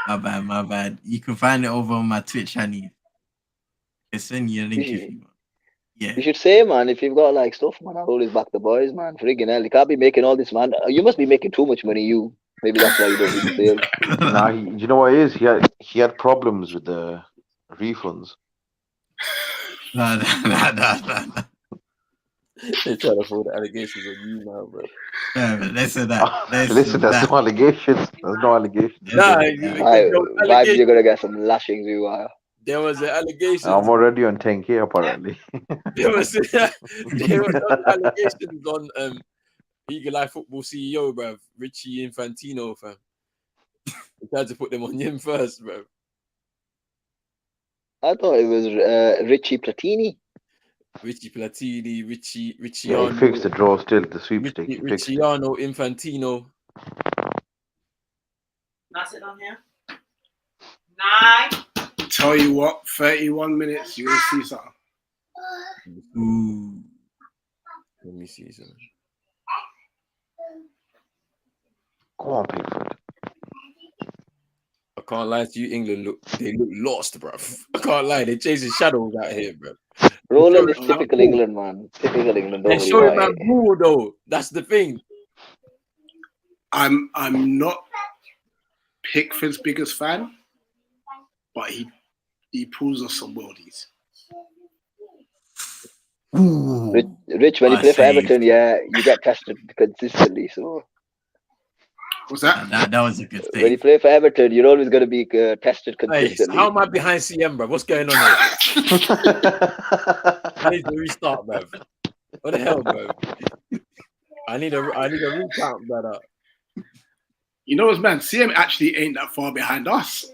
My bad. You can find it over on my Twitch channel. I'll send you a link if you want. Yeah. You should say, man, if you've got like stuff, man, I'll always back the boys, man. Friggin' hell, you can't be making all this, man. You must be making too much money, you. Maybe that's why you don't do the sales. Nah, you know what it is? He had problems with the refunds. No. They're trying to throw the allegations on you now, bro. Listen, that. Listen, there's no allegations. There's no allegations. Nah, Vibes, you're gonna get some lashings, you are. there was an allegation. I'm already on 10K apparently. There was allegations on Eagle Eye Football CEO, bro, Richie Infantino, fam. He tried to put them on him first, bro. I thought it was Richie Platini. Richie Platini, Richie Yeah, he fixed the draw still, the sweepstake. Ricciano, Infantino. That's it on here. 9. Tell you what, 31 minutes, you will see something. Ooh. Let me see something. Go on, Pickford. I can't lie to you, England look lost, bro. I can't lie, they're chasing shadows out here, bro. Roland is typical England, man. Typical England. They're showing man ball though. That's the thing. I'm not Pickford's biggest fan, but he pulls off some worldies. Rich, when you play for Everton, yeah, you get tested consistently. So what's that? That was a good thing. When you play for Everton, you're always going to be tested consistently. How am I behind CM, bro? What's going on here? I need to restart, bro. What the hell, bro? I need a recount, brother. You know what, man? CM actually ain't that far behind us.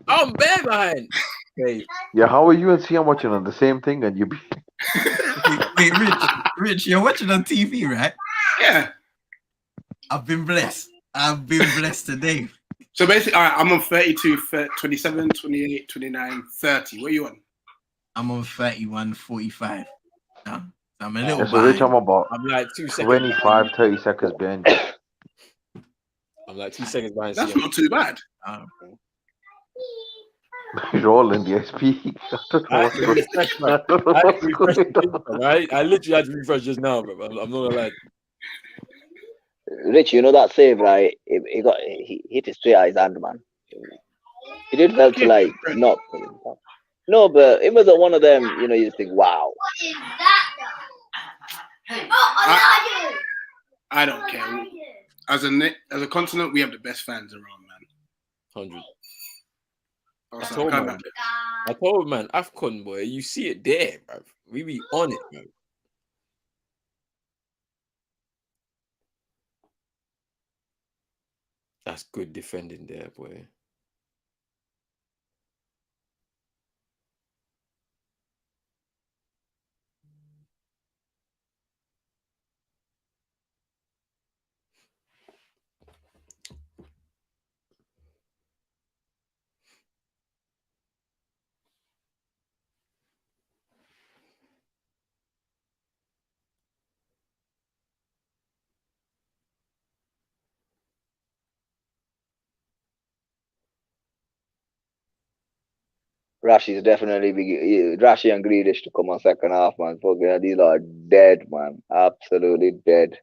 I'm bare behind. Hey, Yeah, how are you and CM watching on the same thing and you be Wait, Rich, you're watching on TV, right? Yeah. I've been blessed. I've been blessed today. So basically, all right, I'm on 32, 27, 28, 29, 30. What are you on? I'm on 31, 45. No, so I'm a little so Rich, behind. I'm about I'm like 2 seconds. 25, 30 seconds behind you. I'm like 2 seconds behind. That's CM. not too bad. You're all in the SP. I don't know I what's had to going refresh, I man. don't know I had what's to refresh the going page, on. man. I literally had to refresh just now, bro. I'm not gonna lie. Rich, you know that save, right? He hit it straight at his hand, man. He did well to like not put him down. No, but it wasn't one of them. You know, you just think, wow. What is that though? I don't care. As a continent, we have the best fans around, man. 100. Also, I told man, AFCON boy, you see it there, bro. We be on it, bro. That's good defending there, boy. Rashi's definitely Rashi and Grealish to come on second half, man. Fucking these are dead, man. Absolutely dead.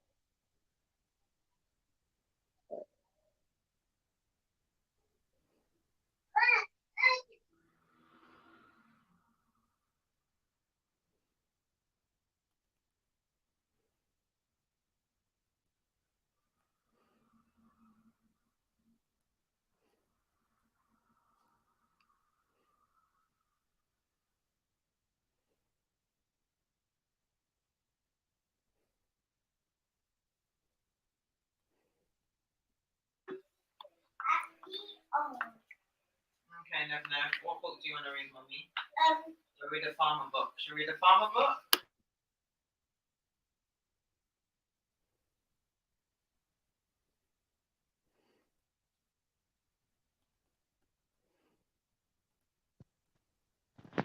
Okay, Nev, what book do you want to read, Mummy? Should we read a farmer book? Should we read a farmer book?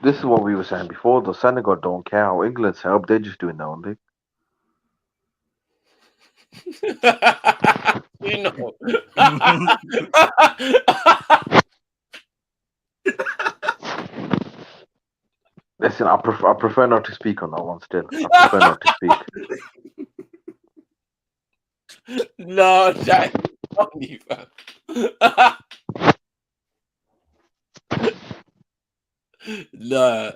This is what we were saying before. The Senegal don't care how England's help. They're just doing their own thing. You know. Listen, I prefer not to speak on that one still. I prefer not to speak. No, Jack. Funny, fam. Nah.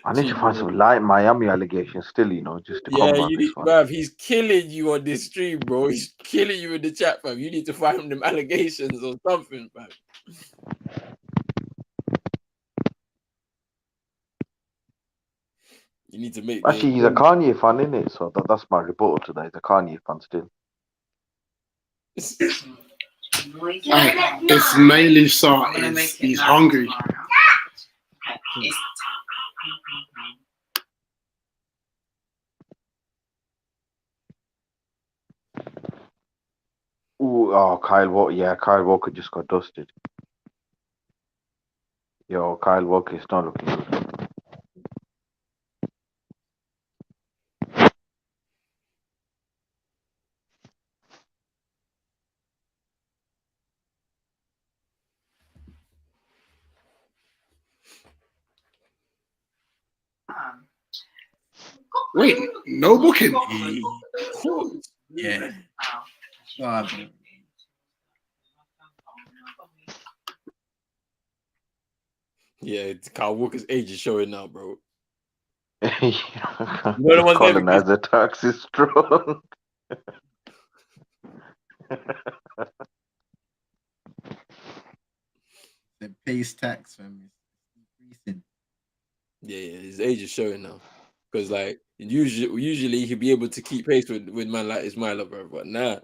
I need to find some light Miami allegations still, just to combat you this need, one. bruv, he's killing you on this stream, bro. He's killing you in the chat, fam. You need to find them allegations or something, fam. You need to make Actually, he's a Kanye fan, innit? So that's my rebuttal today. He's a Kanye fan still. It's mainly so he's hungry. Ooh, oh, Kyle Walker. Yeah, Kyle Walker just got dusted. Yo, Kyle Walker is not looking good. Wait, no booking? Yeah. Yeah, Kyle Walker's age is showing now, bro. Colonizer tax is strong. The base tax from increasing. Yeah, his age is showing now. Because like usually he'd be able to keep pace with man like Ismaila, bro. But nah.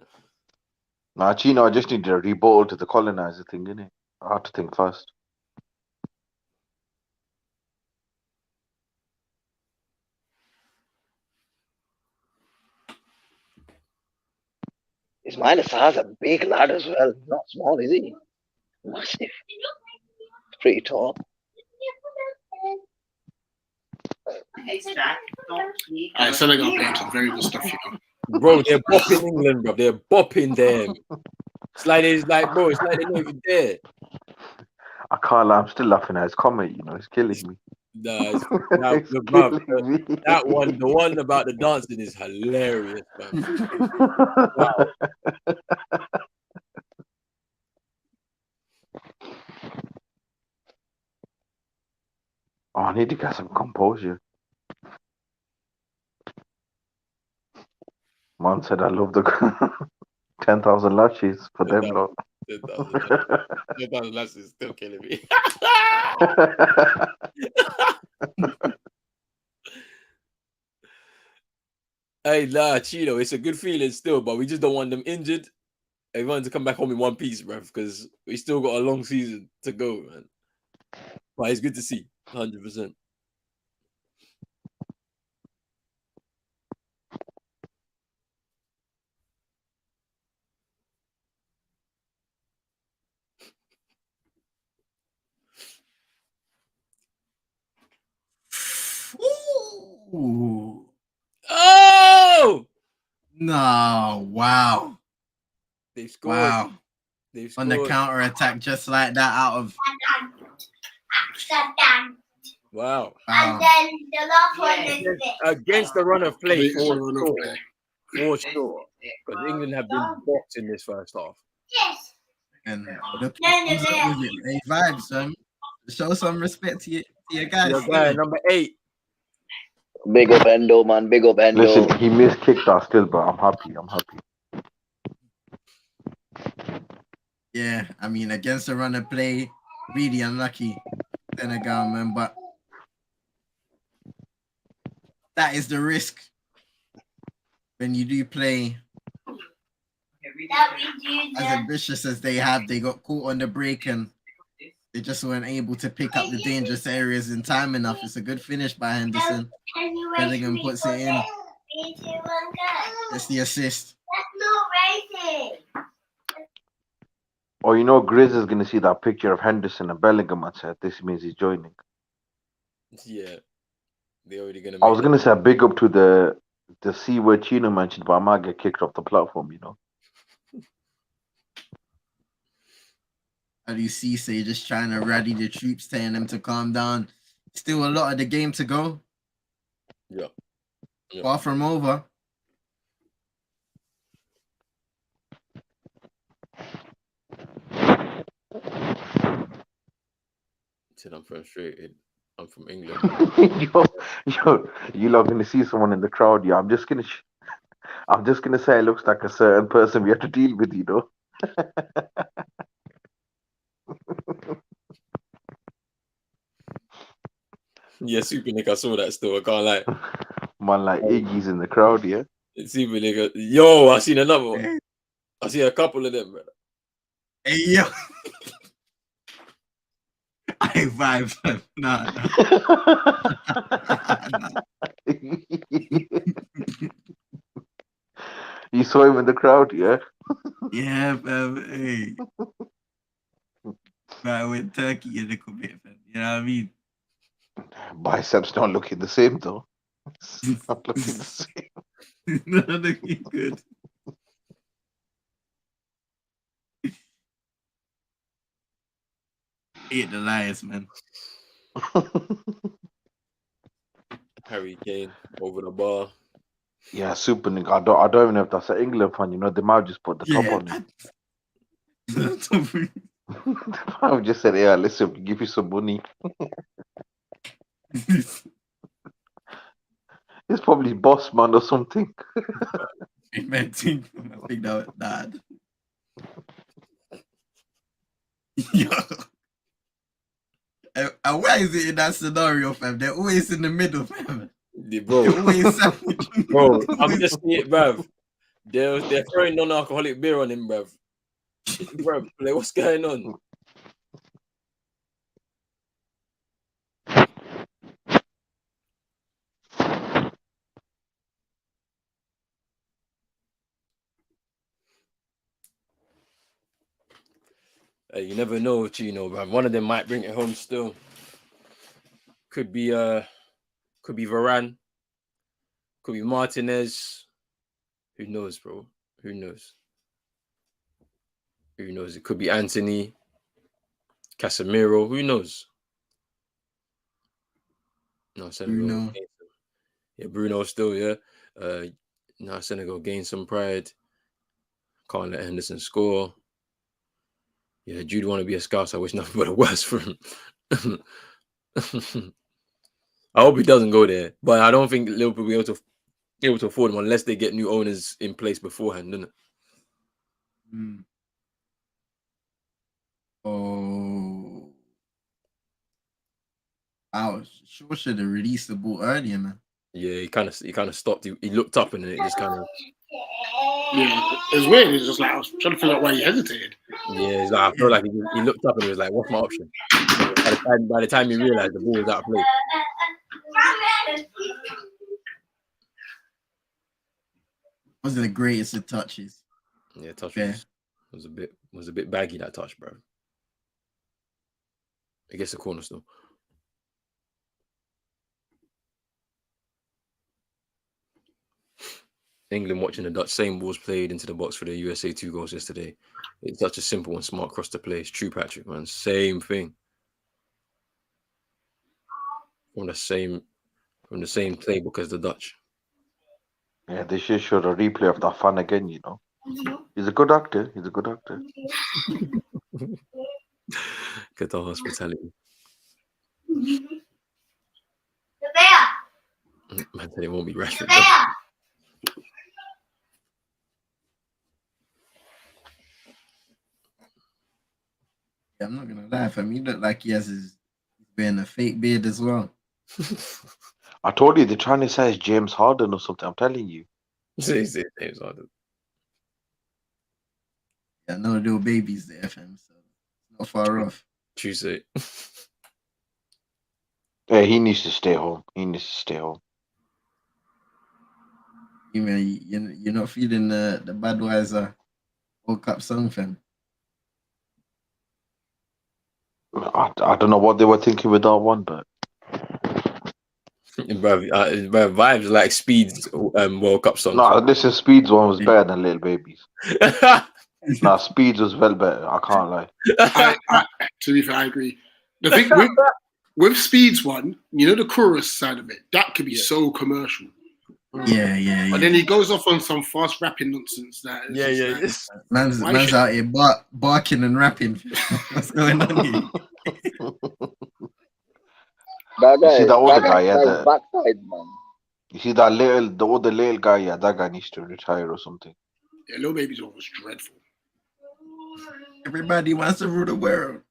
Nah, Chino, I just need a rebuttal to the colonizer thing, innit? I have to think fast. Ismail Assar's a big lad as well. Not small, is he? Massive. Pretty tall. Senegal playing some very good stuff, you know. Bro, they're bopping England, bro. They're bopping them. It's like bro, it's like they're not even there. I can't lie, I'm still laughing at his comment, you know, it's killing me. Nah, It's bruv, killing me. that one, the one about the dancing is hilarious, man. Wow. Oh, I need to get some composure. Man said I love the 10,000 lashes for them lot. 10,000 lashes is still killing me. Hey, nah, Chino, it's a good feeling still, but we just don't want them injured. And we want them to come back home in one piece, bruv, because we still got a long season to go, man. But it's good to see, 100%. Ooh. Oh! No, wow. They've scored. Wow. They've On scored. the counter attack, just like that, out of. Wow. And then the last one is this. Against the run of play, Against the for run of sure. play. For sure. Because England have been boxed in this first half. Yes. And look, they vibes, son. Show some respect to your guys. Your guy, number 8. Big up Endo, man. Big up Endo. Listen, he missed kick that still, but I'm happy. Yeah, I mean, against the run of play, really unlucky, Senegal, man. But that is the risk when you do play as ambitious as they have. They got caught on the break and they just weren't able to pick up the dangerous areas in time enough. It's a good finish by Henderson. Bellingham puts it in. That's the assist. That's not racing. Oh, you know, Grizz is going to see that picture of Henderson and Bellingham and said, this means he's joining. Yeah. They're already going to I was going to say a big up to the C word Chino mentioned, but I might get kicked off the platform, you know. How do you see? So you're just trying to rally the troops, telling them to calm down. Still a lot of the game to go. Yeah. Far from over. Said I'm frustrated. I'm from England. You're not going to see someone in the crowd. Yeah, I'm just going to say it looks like a certain person we have to deal with, you know. Yeah, Super Nick, I saw that still. I can't lie. Man, like Iggy's in the crowd, yeah. Super Nick, yo, I seen another one. I see a couple of them, bro. Hey, yo. I vibe. Nah. You saw him in the crowd, yeah? Yeah, fam. Hey. I went Turkey a little bit, fam. You know what I mean? Biceps don't look the same, though. It's not looking the same. Not looking good. Hate the liars, man. Harry Kane over the bar. Yeah, super nigga. I don't even know if that's an England fan, you know. They might just put the top on it. I would just said, yeah, listen, we'll give you some money. It's probably boss man or something. I think that was bad. Yo. And why is it in that scenario, fam? They're always in the middle, fam. Bro, They're always sandwiched. bro, I'm just seeing it, bruv. They're throwing non-alcoholic beer on him, bruv. bro. Like, what's going on? You never know, Chino, bro. One of them might bring it home still. Could be Varane, could be Martinez. Who knows, bro? Who knows? Who knows? It could be Anthony, Casemiro. Who knows? No, Senegal. Bruno. Yeah, Bruno still, yeah. No, Senegal gained some pride. Can't let Henderson score. Yeah, Jude want to be a scout. I wish nothing but the worst for him. I hope he doesn't go there, but I don't think Liverpool will be able to afford him unless they get new owners in place beforehand, isn't it? Oh, I was sure should have released the ball earlier, man. Yeah, he kind of stopped. He looked up and it just kind of. Yeah, it's weird. It's just like I was trying to figure out why he hesitated. Yeah, it's like I feel like he looked up and he was like, "What's my option?" By the time he realized the ball was out of play. Wasn't the greatest of touches. Yeah, touch Yeah. was a bit baggy, that touch, bro. I guess the corner still. England watching the Dutch, same balls played into the box for the USA 2 goals yesterday. It's such a simple and smart cross to play. It's true, Patrick, man. Same thing. From the same playbook as the Dutch. Yeah, they should show a replay of that fun again, you know. He's a good actor. Qatar hospitality. Man said it won't be Rashford. Yeah, I'm not gonna lie, fam. He look like he has his wearing a fake beard as well. I told you they're trying to say it's James Harden or something. I'm telling you. James Harden. Yeah, no little babies there, fam. So not far off. Tuesday. Yeah, he needs to stay home. You mean you're not feeling the Budweiser World Cup song, fam? I don't know what they were thinking with that one, but Bro, vibes like Speed's World Cup song. no, listen, Speed's one was better than Little Babies. Nah, Speed's was well better. I can't lie. To be fair, I agree. The thing with Speed's one, you know, the chorus side of it, that could be so commercial. Yeah. But then he goes off on some fast rapping nonsense. Man's out here barking and rapping. What's going on here? That guy, You see that other guy, yeah, backside, man. you see that the other little guy, yeah, that guy needs to retire or something. Yeah, Lil Baby's one was dreadful. Everybody wants to rule the world.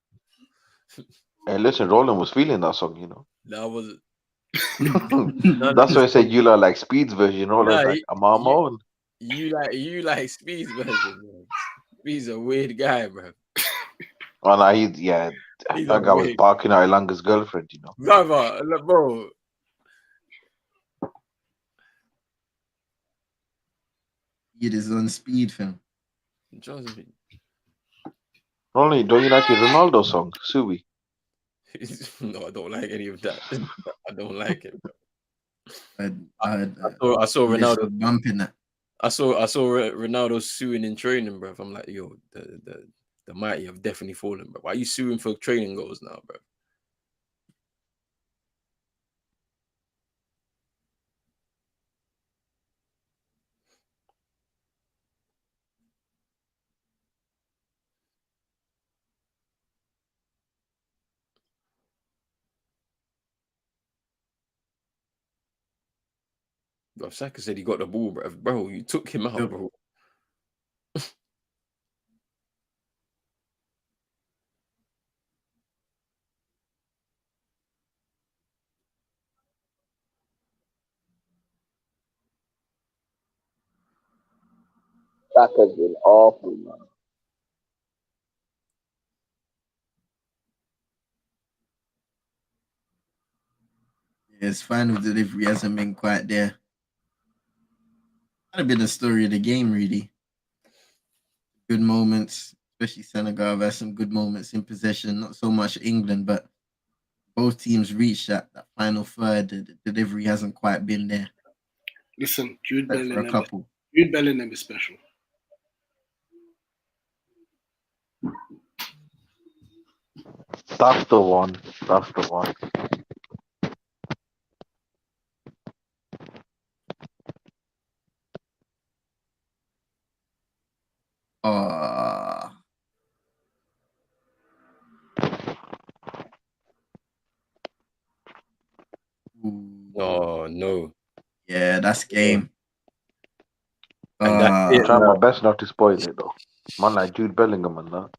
Hey, listen, Roland was feeling that song, you know. That was. That's why I said you like Speed's version. Roland's like, I'm on my own. You like Speed's version, man. Speed's a weird guy, bro. Well, nah, that guy was barking at Ilanga's girlfriend, you know. Bro. It is on Speed, fam. Roland, don't you like your Ronaldo song, Subi? No, I don't like any of that. I don't like it. I saw Ronaldo bumping that. I saw Ronaldo suing in training, bro. I'm like, yo, the mighty have definitely fallen, bro. Why are you suing for training goals now, bro? Bro, Saka said he got the ball, bro. Bro, you took him out, bro. Saka's been awful, man. His final delivery hasn't been quite there. That'd have been the story of the game, really. Good moments, especially Senegal have had some good moments in possession. Not so much England, but both teams reached that final third. The delivery hasn't quite been there. Listen, Except for a couple. Jude Bellingham is special. That's the one. That's the one. Oh no. Yeah, that's game. And that's I'm it. trying my best not to spoil it though. Man like Jude Bellingham and that.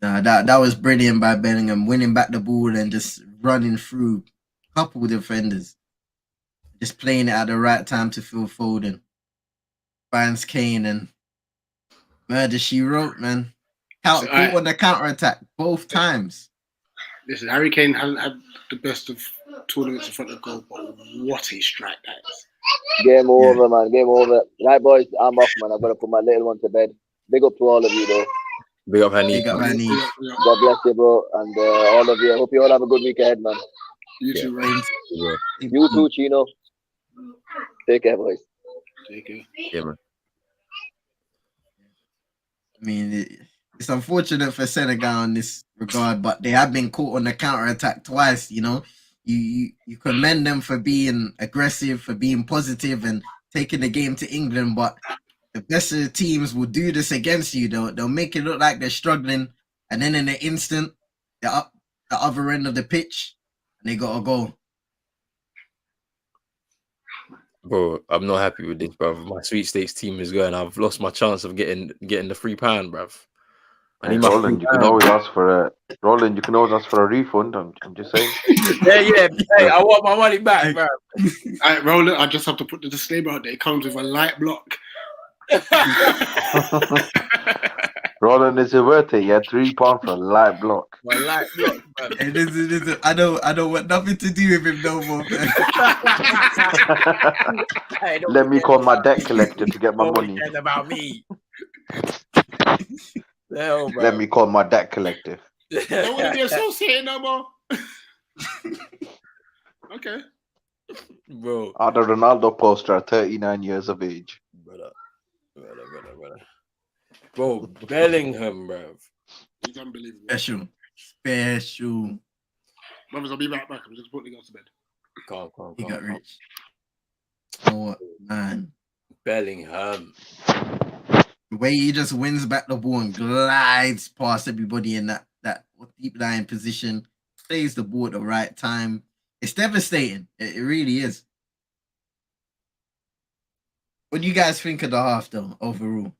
Nah, that was brilliant by Bellingham, winning back the ball and just running through a couple of defenders. Just playing it at the right time to Phil Foden. Finds Kane and murder she wrote, man. Caught on the counter attack both times. Listen, Harry Kane hasn't had the best of tournaments in front of goal, but what a strike that is. Game over, man. Game over. Right, boys, I'm off, man. I've got to put my little one to bed. Big up to all of you, though. Big up Hanif. Big up Hanif. God bless you, bro. And all of you. I hope you all have a good week ahead, man. You too, Ray. You too, Chino. Take care, boys. Take care. Yeah, man. I mean, it's unfortunate for Senegal in this regard, but they have been caught on the counter attack twice. You know, you commend them for being aggressive, for being positive, and taking the game to England. But the best of the teams will do this against you. They'll make it look like they're struggling, and then in the instant, they're up the other end of the pitch, and they gotta go. Bro, I'm not happy with this, bruv. My sweepstakes team is going. I've lost my chance of getting the £3, bruv. I need my Roland, you can always ask for a refund. I'm just saying. yeah. Hey, I want my money back, bruv. All right, Roland, I just have to put the disclaimer out there. It comes with a light block. Roland, is it worth it? Yeah, £3 for a light block. My light block, man. Hey, listen, I don't want nothing to do with him no more, man. Hey, Let me call my debt collector to get my money. About me. Hell, Let me call my debt collector. Don't want to be associated no more. Okay. Bro. The Ronaldo poster at 39 years of age. Brother. Bro, Bellingham, bruv. He's unbelievable. Special. Brothers, I'll be right back. I'm just putting the girls to bed. Calm. He got rich. Oh, man. Bellingham. The way he just wins back the ball and glides past everybody in that deep lying position, plays the ball at the right time. It's devastating. It really is. What do you guys think of the half, though, overall?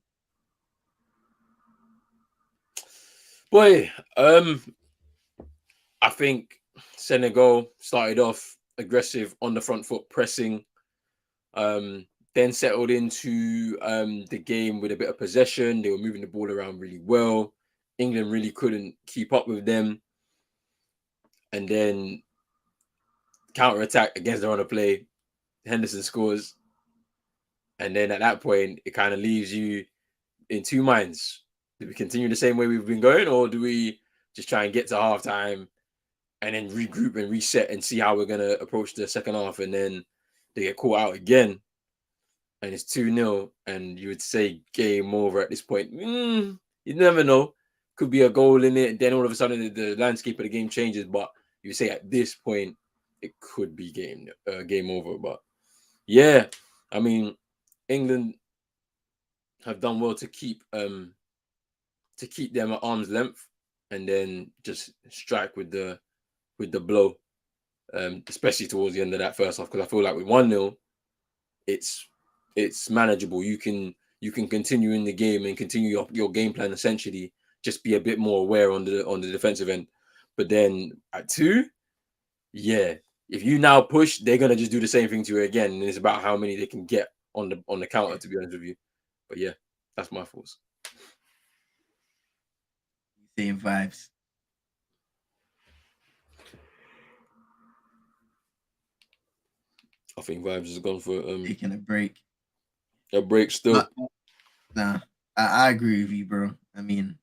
Boy, I think Senegal started off aggressive on the front foot, pressing, then settled into the game with a bit of possession. They were moving the ball around really well. England really couldn't keep up with them. And then counter-attack against the run of play. Henderson scores. And then at that point, it kind of leaves you in two minds. Do we continue the same way we've been going, or do we just try and get to halftime and then regroup and reset and see how we're going to approach the second half? And then they get caught out again and it's 2-0 and you would say game over at this point. You never know. Could be a goal in it. And then all of a sudden the landscape of the game changes. But you say at this point, it could be game over. But yeah, I mean, England have done well to keep them at arm's length and then just strike with the blow, especially towards the end of that first half. Because I feel like with 1-0, it's manageable. You can continue in the game and continue your game plan, essentially. Just be a bit more aware on the defensive end. But then at 2, yeah, if you now push, they're gonna just do the same thing to you again. And it's about how many they can get on the counter, to be honest with you. But yeah, that's my thoughts. Same vibes. I think Vibes has gone for taking a break. a break still. Nah, I agree with you, bro. I mean,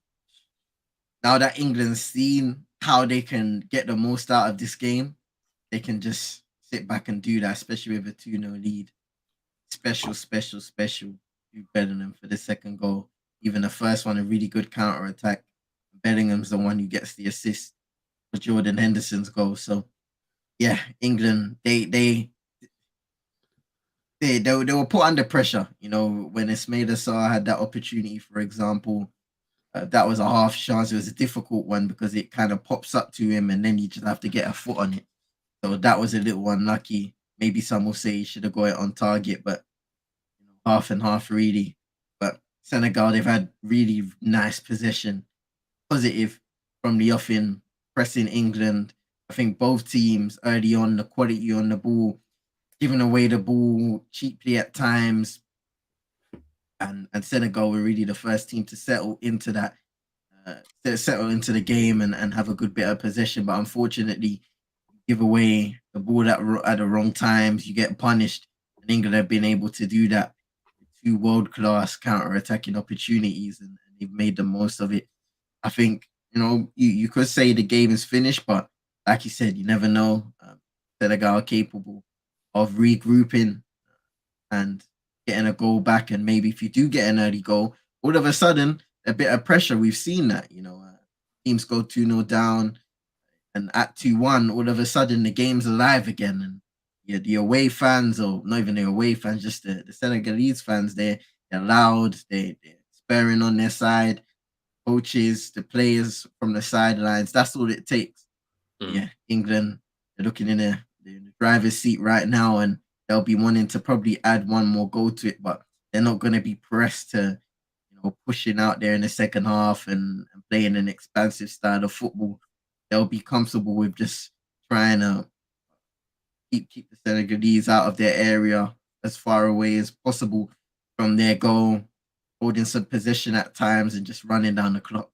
now that England's seen how they can get the most out of this game, they can just sit back and do that, especially with a 2-0 lead. Special. Do Bellingham for the second goal. Even the first one, a really good counter attack. Bellingham's the one who gets the assist for Jordan Henderson's goal. So, yeah, England, they were put under pressure. You know, when Ismaila Sarr had that opportunity, for example, that was a half chance. It was a difficult one because it kind of pops up to him and then you just have to get a foot on it. So that was a little unlucky. Maybe some will say he should have got it on target, but half and half really. But Senegal, they've had really nice possession, positive from the offing, pressing England. I think both teams early on, the quality on the ball, giving away the ball cheaply at times. And Senegal were really the first team to settle into that, settle into the game and have a good bit of possession. But unfortunately, give away the ball at the wrong times, you get punished. And England have been able to do that. 2 world-class counter-attacking opportunities, and they've made the most of it. I think, you could say the game is finished, but like you said, you never know. Senegal are capable of regrouping and getting a goal back. And maybe if you do get an early goal, all of a sudden, a bit of pressure. We've seen that, teams go 2-0 down, and at 2-1, all of a sudden the game's alive again. And the away fans, or not even the away fans, just the Senegalese fans, they're loud, they're spurring on their side. Coaches, the players from the sidelines, that's all it takes. Yeah, England, they're looking in the driver's seat right now, and they'll be wanting to probably add one more goal to it, but they're not going to be pressed to, pushing out there in the second half and playing an expansive style of football. They'll be comfortable with just trying to keep the Senegalese out of their area as far away as possible from their goal, holding some possession at times and just running down the clock.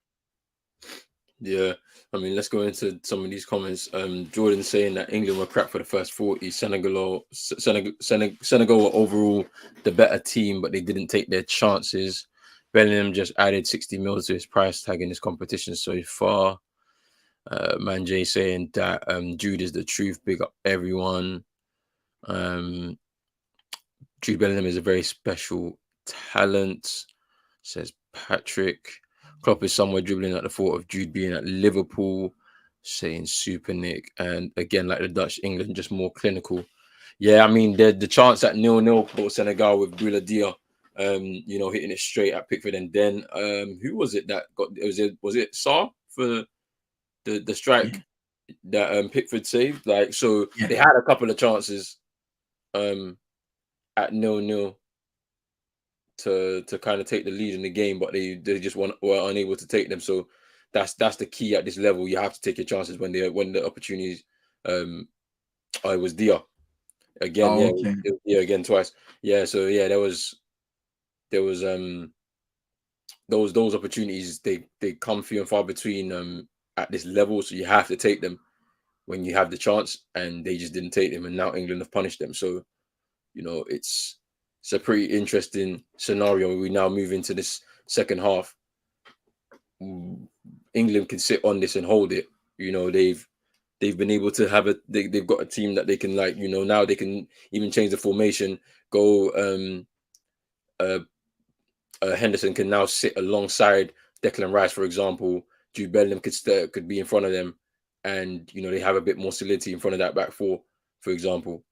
Yeah, I mean, let's go into some of these comments. Jordan saying that England were crap for the first 40. Senegal were overall the better team, but they didn't take their chances. Bellingham just added 60 mil to his price tag in this competition so far. Manjay saying that Jude is the truth. Big up everyone. Jude Bellingham is a very special talent, says Patrick. Klopp is somewhere dribbling at the thought of Jude being at Liverpool, saying Super Nick. And again, like the Dutch, England just more clinical. Yeah, I mean, the chance at 0-0 for Senegal with Bouladia, hitting it straight at Pickford. And then who was it that got, was it Sarr for the strike that Pickford saved? They had a couple of chances at 0-0 to kind of take the lead in the game, but they just were unable to take them. So that's the key at this level. You have to take your chances when the opportunities. It was Dia again, again twice. Yeah, so yeah, there was those opportunities. They come few and far between at this level, so you have to take them when you have the chance, and they just didn't take them, and now England have punished them. So it's a pretty interesting scenario. We now move into this second half. England can sit on this and hold it. They've been able to have they've got a team that they can now they can even change the formation. Henderson can now sit alongside Declan Rice, for example. Jude Bellingham could be in front of them, and they have a bit more solidity in front of that back four, for example,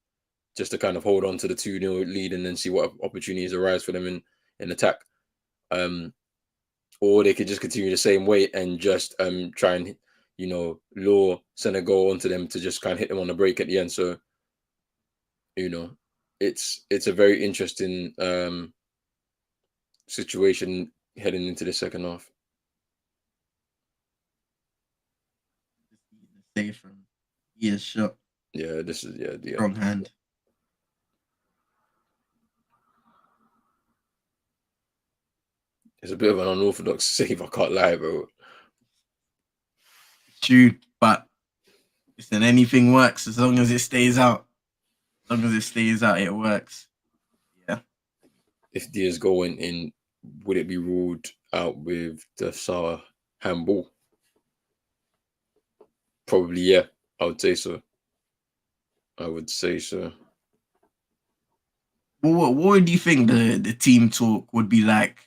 just to kind of hold on to the 2-0 lead and then see what opportunities arise for them in attack. Or they could just continue the same way and just try and lure Senegal onto them to just kind of hit them on the break at the end. So it's a very interesting situation heading into the second half. Save from Dia's shot. Yeah, this is the wrong hand. It's a bit of an unorthodox save, I can't lie, bro. True, but listen, anything works as long as it stays out. long as it stays out, it works. Yeah. If Diaz going in, would it be ruled out with the Salah handball? Probably, yeah. I would say so. What would you think the team talk would be like?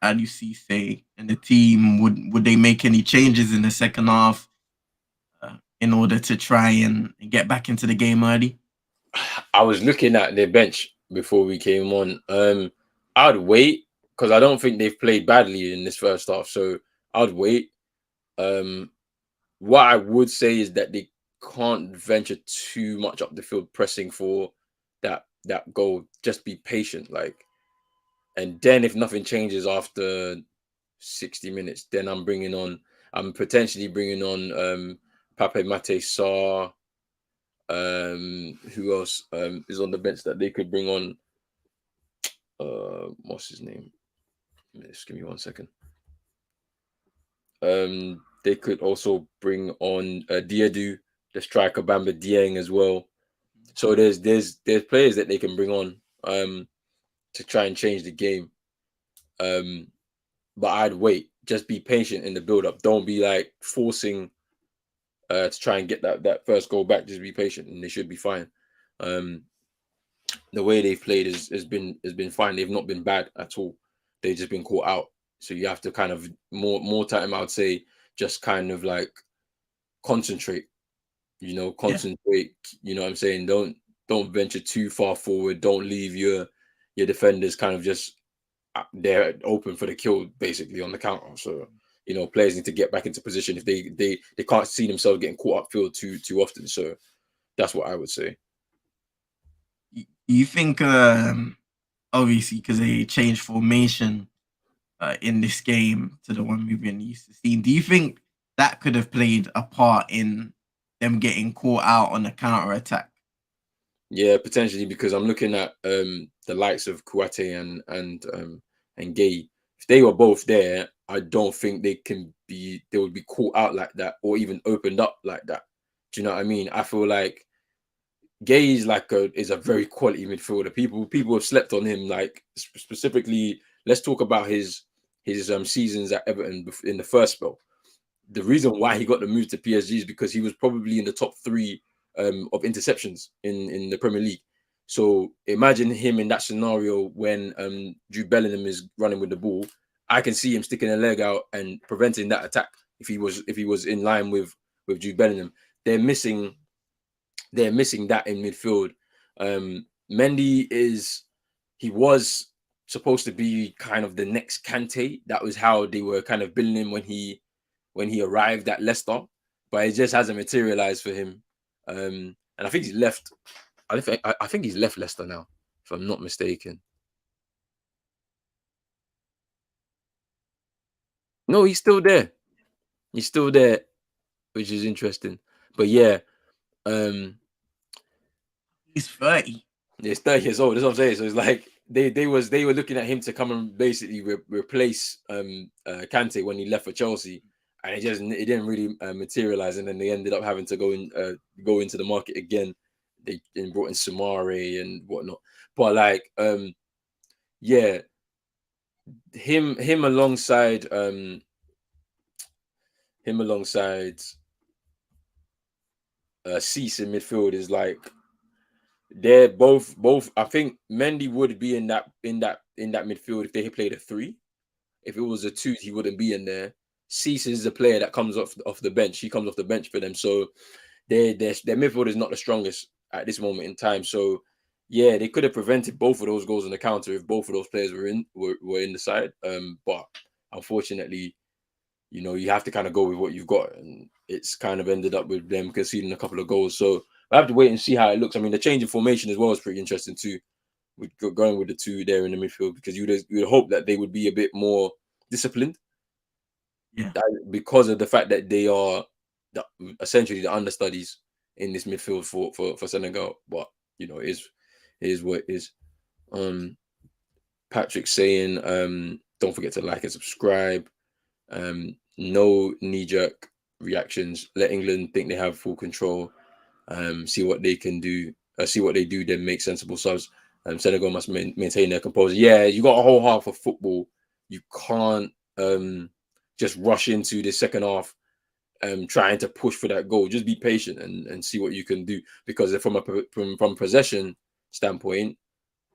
How do you see say and the team would they make any changes in the second half in order to try and get back into the game early? I was looking at their bench before we came on. I'd wait because I don't think they've played badly in this first half. So I'd wait. What I would say is that they can't venture too much up the field pressing for that goal. Just be patient, and then if nothing changes after 60 minutes, then I'm potentially bringing on Pape Mate Sarr. Who else is on the bench that they could bring on? What's his name? Just give me 1 second. They could also bring on Diadu, the striker Bamba Dieng as well. So there's players that they can bring on to try and change the game. But I'd wait. Just be patient in the build-up. Don't be like forcing to try and get that first goal back. Just be patient, and they should be fine. The way they've played has been fine. They've not been bad at all. They've just been caught out. So you have to kind of more time, I would say, just kind of like concentrate. Concentrate. You know what I'm saying? Don't venture too far forward. Don't leave your defenders kind of just they're open for the kill basically on the counter. So players need to get back into position if they can't see themselves getting caught upfield too often. So that's what I would say. You think obviously because they changed formation in this game to the one we've been used to seeing, do you think that could have played a part in them getting caught out on the counter attack? Yeah, potentially, because I'm looking at the likes of Kouate and Gay. If they were both there, I don't think they would be caught out like that or even opened up like that. Do you know what I mean? I feel like Gay is is a very quality midfielder. People have slept on him. Like specifically, let's talk about his seasons at Everton in the first spell. The reason why he got the move to PSG is because he was probably in the top 3 of interceptions in the Premier League. So imagine him in that scenario when Jude Bellingham is running with the ball. I can see him sticking a leg out and preventing that attack if he was in line with Jude Bellingham. They're missing that in midfield. Mendy was supposed to be kind of the next Kante. That was how they were kind of building him when he arrived at Leicester, but it just hasn't materialized for him. And I think he's left. I think he's left Leicester now, if I'm not mistaken. No, he's still there. He's still there, which is interesting. But yeah, He's 30. He's 30 years old. That's what I'm saying. So it's like they were looking at him to come and basically replace Kante when he left for Chelsea, and it didn't really materialize. And then they ended up having to go into the market again. They brought in Samare and whatnot. But yeah, him alongside Cease in midfield is like they're both. I think Mendy would be in that midfield if they played a 3. If it was a 2, he wouldn't be in there. Cease is the player that comes off the bench. He comes off the bench for them. So their midfield is not the strongest at this moment in time. So yeah, they could have prevented both of those goals on the counter if both of those players were in the side. But unfortunately, you have to kind of go with what you've got, and it's kind of ended up with them conceding a couple of goals. So I have to wait and see how it looks. I mean, the change in formation as well is pretty interesting too. With going with the 2 there in the midfield, because you would hope that they would be a bit more disciplined. Yeah. Because of the fact that they are essentially the understudies in this midfield for Senegal. But it is what it is. Patrick saying, don't forget to like and subscribe. No knee-jerk reactions. Let England think they have full control. See what they can do see what they do, then make sensible subs. Senegal must maintain their composure. Yeah, you got a whole half of football. You can't just rush into the second half trying to push for that goal. Just be patient and see what you can do, because from a possession standpoint,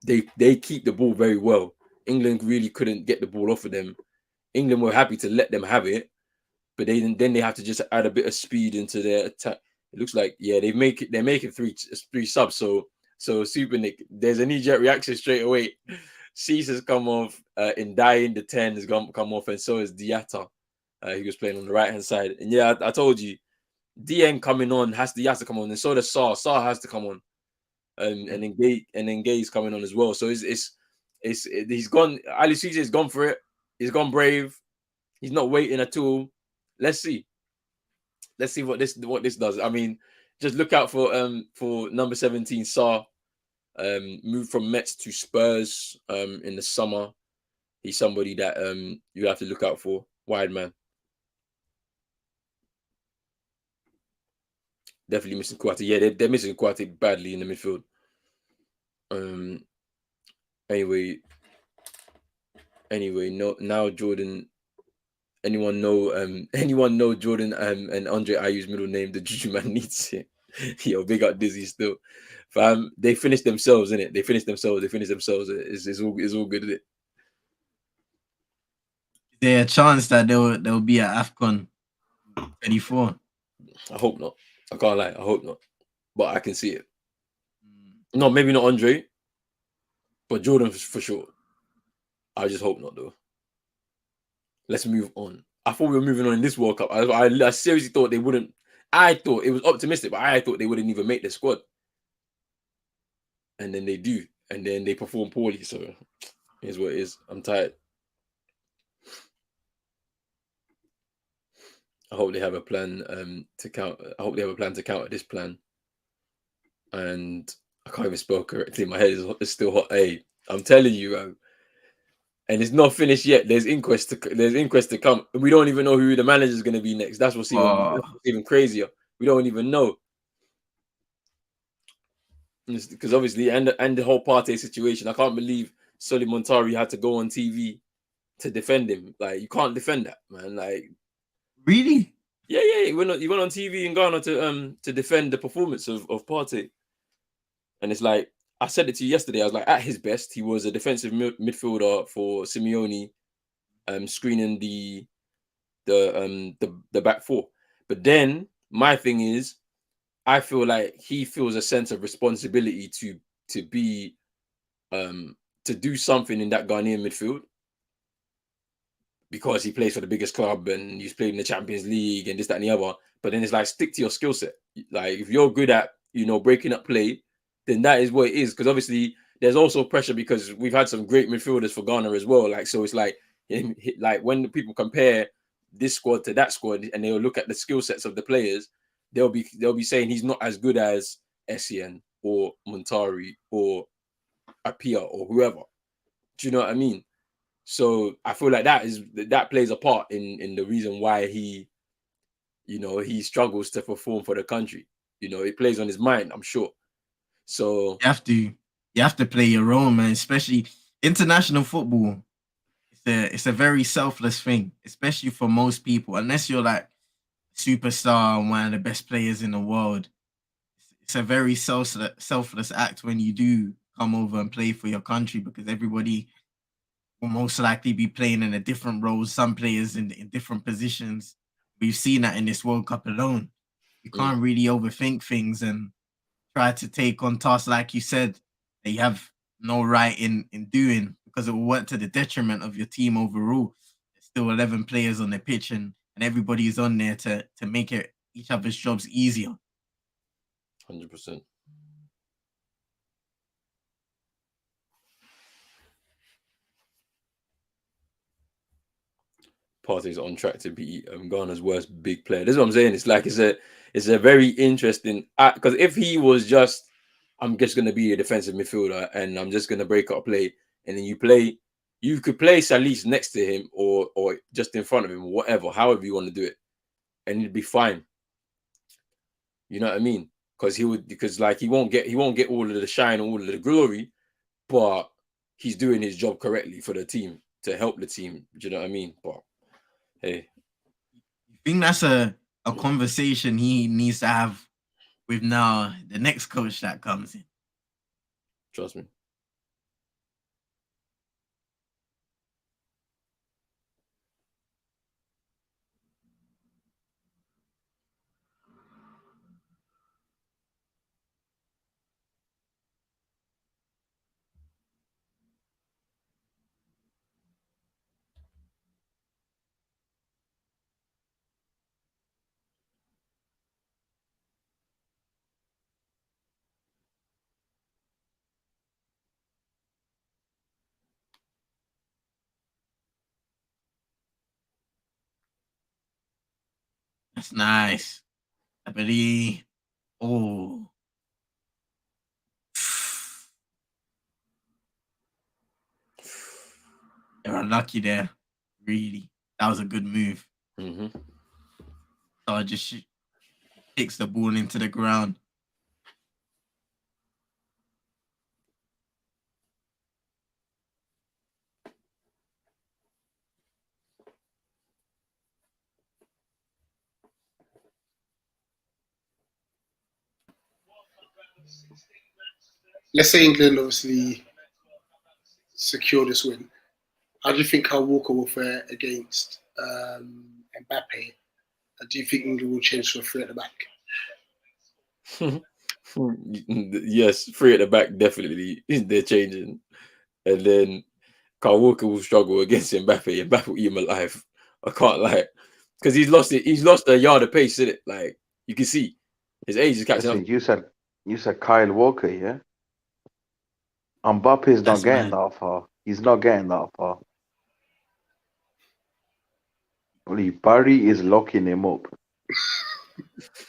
they keep the ball very well. England really couldn't get the ball off of them. England were happy to let them have it, but then they have to just add a bit of speed into their attack. It looks like they're making three subs. So Super Nick, there's a knee-jerk reaction straight away. Cease has come off, in dying the 10 has come off, and so is Diatta. He was playing on the right hand side, and yeah, I told you, DN coming on has to come on, and so does Sarr. Sarr has to come on, and then Gay's coming on as well. So he's gone. Ali Cisse has gone for it. He's gone brave. He's not waiting at all. Let's see what this does. I mean, just look out for number 17 Sarr. Moved from Mets to Spurs in the summer. He's somebody that you have to look out for. Wide man. Definitely missing Kouyaté. Yeah, they're missing Kouyaté badly in the midfield. Anyway, no. Now Jordan. Anyone know Jordan and Andre Ayew's middle name? The Juju man needs it. Yo, big up Dizzy still. Fam, they finished themselves, innit? They finished themselves. It's all good, isn't it? Is there a chance that they'll be at AFCON 24? I hope not. I can't lie. I hope not. But I can see it. No, maybe not Andre, but Jordan for sure. I just hope not, though. Let's move on. I thought we were moving on in this World Cup. I seriously thought they wouldn't. I thought it was optimistic, but I thought they wouldn't even make the squad. And then they do. And then they perform poorly. So here's what it is. I'm tired. I hope they have a plan to counter. I hope they have a plan to counter this plan. And I can't even spell correctly. My head is still hot. Hey, I'm telling you, and it's not finished yet. There's inquest to come. We don't even know who the manager is going to be next. That's what's even crazier. We don't even know. Because obviously, and the whole Partey situation, I can't believe Solly Montari had to go on TV to defend him. Like, you can't defend that, man. Like, really? Yeah. He went on TV in Ghana to defend the performance of Partey, and it's like, I said it to you yesterday. I was like, at his best, he was a defensive midfielder for Simeone, screening the back four. But then my thing is, I feel like he feels a sense of responsibility to be to do something in that Ghanaian midfield, because he plays for the biggest club and he's played in the Champions League and this, that, and the other. But then it's like, stick to your skill set. Like, if you're good at breaking up play, then that is what it is. Because obviously there's also pressure, because we've had some great midfielders for Ghana as well. Like, so it's like when people compare this squad to that squad and they'll look at the skill sets of the players, they'll be saying he's not as good as Essien or Montari or Apia or whoever. Do you know what I mean? So I feel like that plays a part in the reason why he struggles to perform for the country. It plays on his mind, I'm sure. So you have to play your role, man. Especially international football. It's a very selfless thing, especially for most people. Unless you're like superstar and one of the best players in the world, it's a very selfless act when you do come over and play for your country, because everybody will most likely be playing in a different role. Some players in different positions. We've seen that in this World Cup alone. You can't really overthink things and try to take on tasks, like you said, that you have no right in doing, because it will work to the detriment of your team overall. There's still 11 players on the pitch, and everybody is on there to make each other's jobs easier. 100%. Partey's on track to be Ghana's worst big player. This is what I'm saying. It's like it's a very interesting, because if he was just, I'm just going to be a defensive midfielder and I'm just going to break up play, and then you could play Salis next to him or just in front of him, whatever, however you want to do it, and it'd be fine. You know what I mean? because like he won't get all of the shine, all of the glory, but he's doing his job correctly for the team to help the team. Do you know what I mean? But hey, I think that's a conversation he needs to have with now the next coach that comes in. trust me. That's nice. I believe. Oh. They're unlucky there. Really. That was a good move. Mm-hmm. So just kicks the ball into the ground. Let's say England obviously secure this win. How do you think Kyle Walker will fare against Mbappe? Do you think England will change to a three at the back? Yes, three at the back, definitely they're changing. And then Kyle Walker will struggle against Mbappe. Mbappe will eat him alive. I can't lie. Because he's lost it. He's lost a yard of pace, isn't it? Like you can see his age is catching Listen, up. you said Kyle Walker, yeah? Mbappe is not That's getting mad. that far. He's not getting that far. Only Barry is locking him up.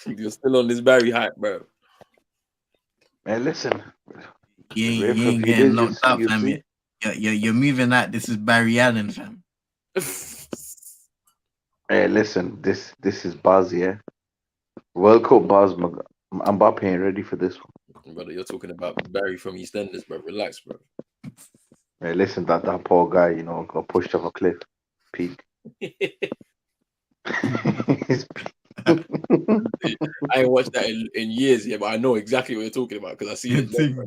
You're still on this Barry hype, bro. Man, listen. You Wait for a ain't few getting days, knocked up, you fam. see. You're moving like this is Barry Allen, fam. Hey, listen, this is Baz, yeah? World Cup Baz, Mbappe ain't ready for this one. Brother, you're talking about Barry from EastEnders, bro. Relax, bro. Hey, listen, that poor guy, got pushed off a cliff. Peak. He's I ain't watched that in years yet, but I know exactly what you're talking about because I see it. Bro.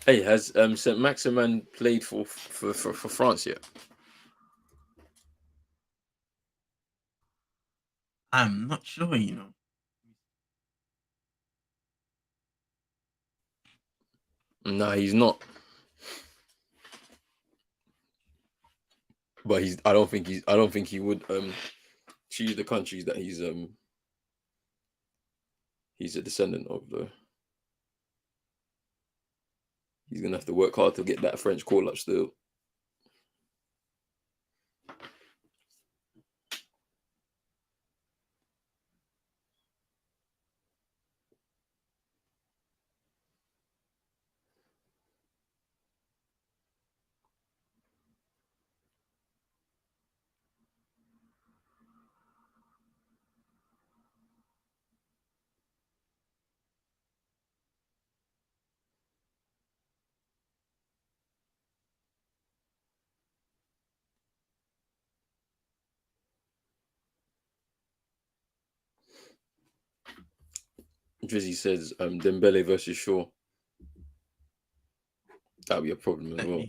Hey, has Saint Maximin played for France yet? I'm not sure. Nah, he's not. But I don't think he would choose the countries that he's a descendant of though. He's gonna have to work hard to get that French call up still. Drizzy says Dembele versus Shaw. That'll be a problem as well.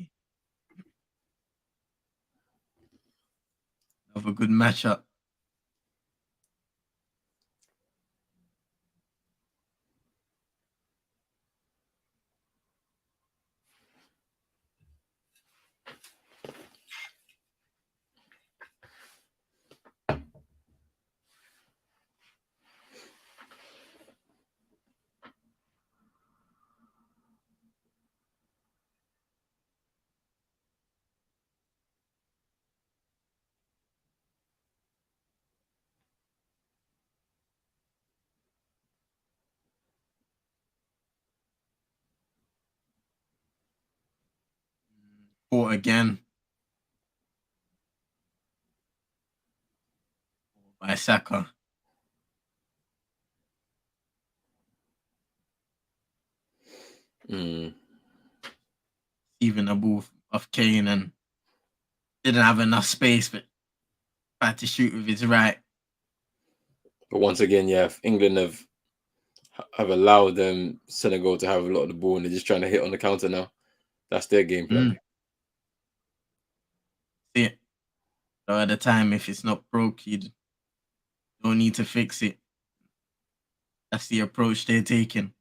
Have a good matchup. Caught again by Saka. Even a ball of Kane and didn't have enough space, but tried to shoot with his right. But once again, yeah, England have allowed Senegal to have a lot of the ball, and they're just trying to hit on the counter now. That's their game plan. See it. So at the time, if it's not broke, you don't need to fix it. That's the approach they're taking.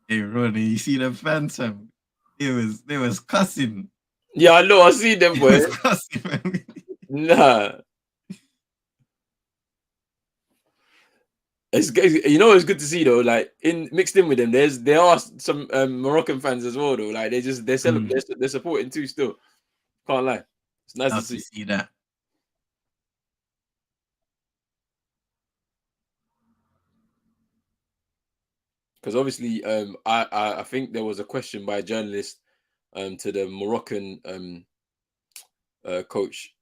Hey, Ronnie, you see the phantom? They was cussing. Yeah, I know. I see them, It boy. was cussing, man. Nah. It's it's good to see though. Like mixed in with them, there are some Moroccan fans as well though. Like they're celebrating, they're supporting too. Still, can't lie. It's nice Love to to see. see that. Because obviously, I think there was a question by a journalist to the Moroccan coach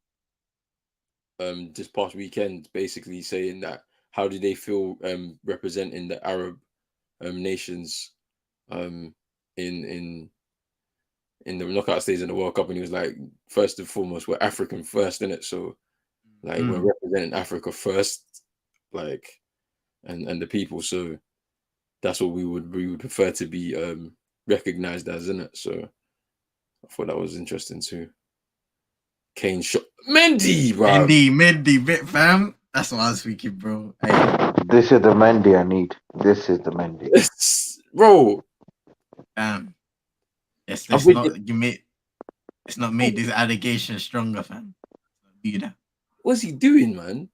this past weekend, basically saying that how do they feel representing the Arab nations in the knockout stage in the World Cup, and he was like, first and foremost, we're African first, innit? So like we're representing Africa first, like and the people. So that's what we would prefer to be recognized as, innit? So I thought that was interesting too. Kane shot Mendy, bro. Mendy, bit fam. That's what I was thinking, bro. Hey. This is the Mendy I need. This is the Mendy. Bro. Let's not make this allegation stronger, fam. Do that. What's he doing, man?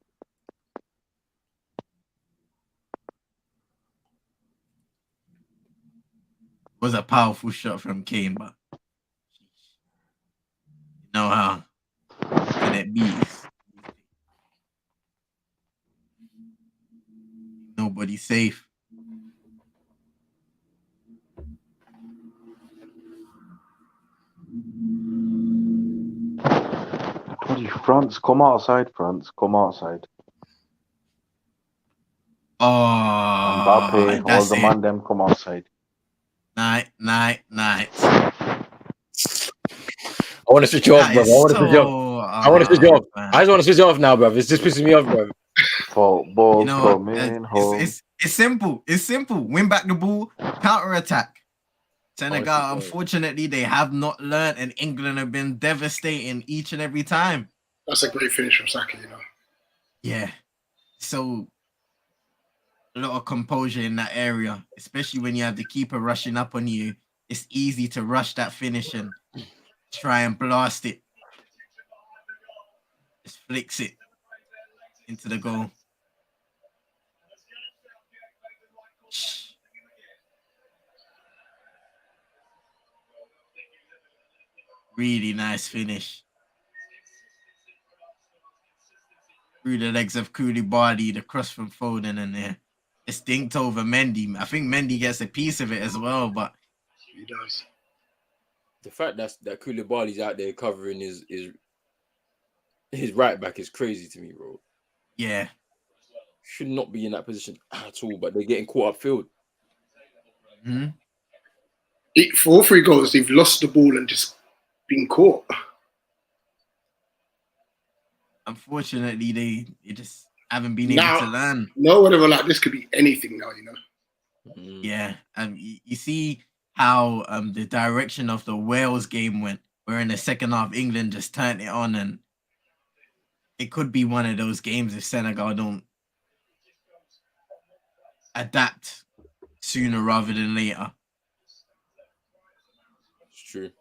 It was a powerful shot from Kane, but you know how can it be? Nobody's safe. France, come outside, France. Come outside. Oh, Mbappe, all the man them come outside. Night. I want to switch off, bro. I want to switch off. I just want to switch off now, bro. It's just pissing me off, bro. Football coming home. It's simple. It's simple. Win back the ball, counter attack. Senegal, unfortunately, they have not learned, and England have been devastating each and every time. That's a great finish from Saka, you know. Yeah. So a lot of composure in that area, especially when you have the keeper rushing up on you. It's easy to rush that finish and try and blast it. Just flicks it into the goal. Really nice finish. Through the legs of Koulibaly, the cross from Foden, and there. It's dinked over Mendy. I think Mendy gets a piece of it as well, but he does. The fact that Koulibaly's out there covering his right back is crazy to me, bro. Yeah. Should not be in that position at all, but they're getting caught upfield. For all 3 goals, they've lost the ball and just been caught. Unfortunately, they just haven't been able to learn. No, whatever, like this could be anything now, you know. Yeah, you see how the direction of the Wales game went, where in the second half England just turned it on, and it could be one of those games if Senegal don't adapt sooner rather than later. It's true.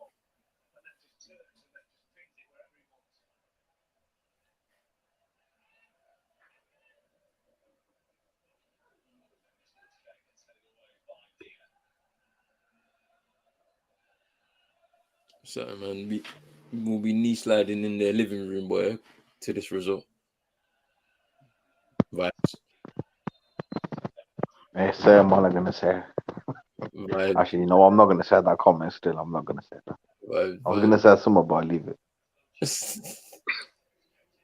So man, we'll be knee sliding in their living room, boy, to this result. Vibes. Hey, say I'm not gonna say. Vibes. Actually, no, I'm not gonna say that comment. Still, I'm not gonna say that. I was gonna say something, but I'll leave it.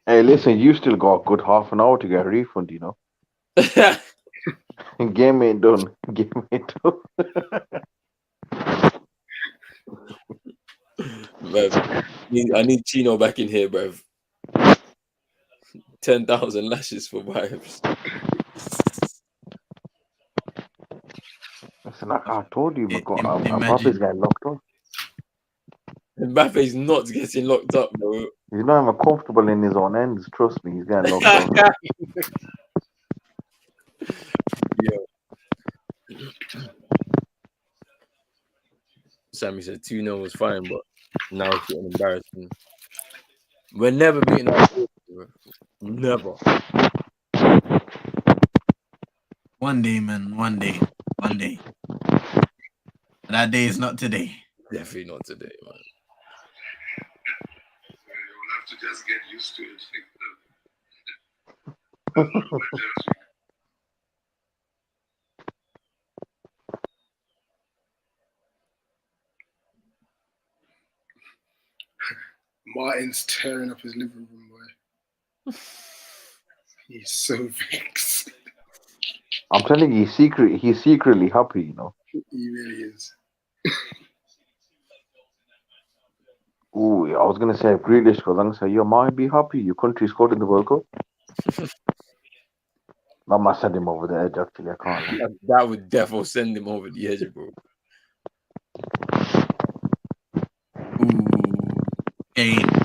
Hey, listen, you still got a good half an hour to get a refund, you know. Game ain't done. Game ain't done. I need Chino back in here, bruv. 10,000 lashes for vibes. Listen, I told you, Imagine. Mbappe's getting locked up. Mbappe's not getting locked up, bro. He's not even comfortable in his own ends. Trust me, he's getting locked up. Yeah. Sammy said 2-0 was fine, but now it's getting embarrassing. We're never beating our team, bro. Never. One day, man. One day. That day is not today. Definitely not today, man. You'll have to just get used to it. Martin's tearing up his living room, boy. He's so vexed. I'm telling you, he's secretly happy, you know. He really is. Ooh, I was gonna say if Grealish goes, I'm gonna say you might be happy. Your country scored in the World Cup. That might send him over the edge. Actually, I can't. That would definitely send him over the edge, bro. Ooh, Kane. That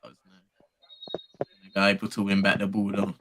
was nice. The guy able to win back the ball though.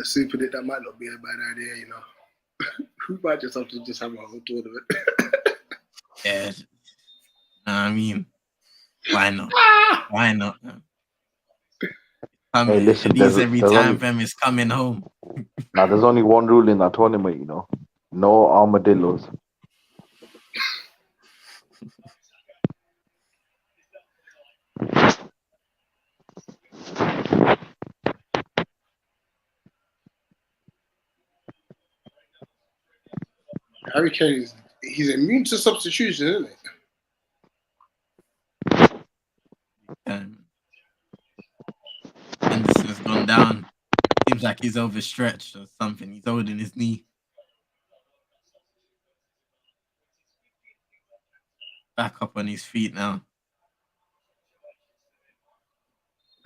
Super that might not be a bad idea, you know. We might just have to have our own tournament. Yeah. I mean, why not? Why not? Hey, listen, at least every there's time only, fam is coming home. now there's only one rule in that tournament, you know. No armadillos. Harry Kane he's immune to substitution, isn't it? Henderson's gone down. Seems like he's overstretched or something. He's holding his knee. Back up on his feet now.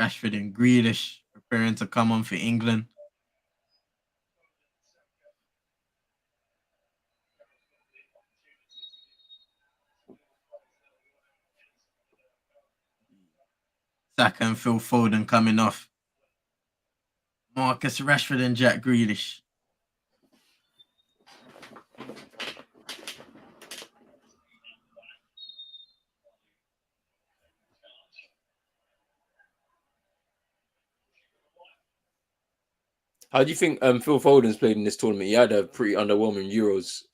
Rashford and Grealish preparing to come on for England. Saka and Phil Foden coming off. Marcus Rashford and Jack Grealish. How do you think Phil Foden's played in this tournament? He had a pretty underwhelming Euros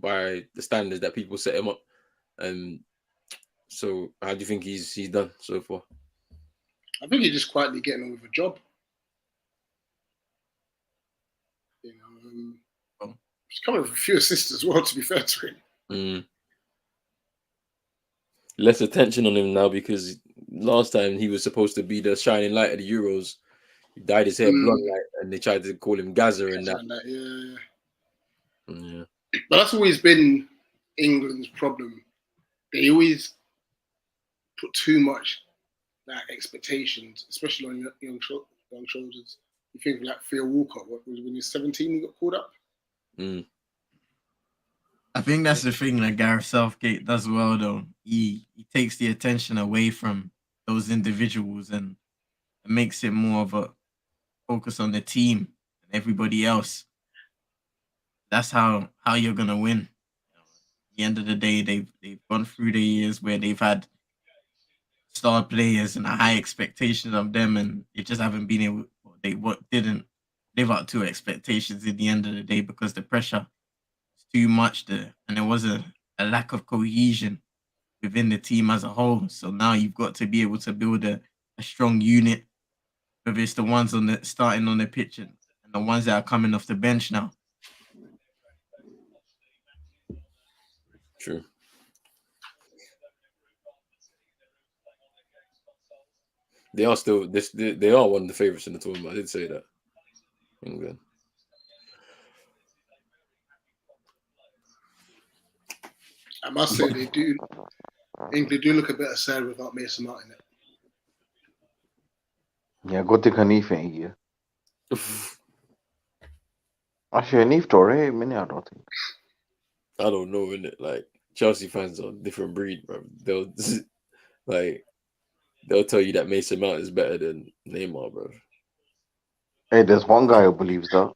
by the standards that people set him up. So how do you think he's done so far? I think he's just quietly getting on with a job. You know, he's coming with a few assists as well, to be fair to him. Less attention on him now because last time he was supposed to be the shining light of the Euros. He dyed his hair blonde, and they tried to call him Gaza and that. Yeah. But that's always been England's problem. They always put too much expectations, especially on young shoulders. You think like Theo Walcott, what was when he was 17, he got called up. I think that's the thing that Gareth Southgate does well, though. He takes the attention away from those individuals and makes it more of a focus on the team and everybody else. That's how you're gonna win. At the end of the day, they've gone through the years where they've had star players and a high expectations of them, and they just haven't been able. They didn't live up to expectations at the end of the day because the pressure was too much there, and there was a lack of cohesion within the team as a whole. So now you've got to be able to build a strong unit, whether it's the ones on the starting on the pitch and the ones that are coming off the bench now. True. They are still they are one of the favourites in the tournament. I did say that. England. I must say they do. England do look a bit sad without Mason Mount in it. Yeah, good thing Hanif ain't here. Actually, Hanif tore I don't think. I don't know, innit? Like Chelsea fans are a different breed, bro. They'll tell you that Mason Mount is better than Neymar, bro. Hey, there's one guy who believes that.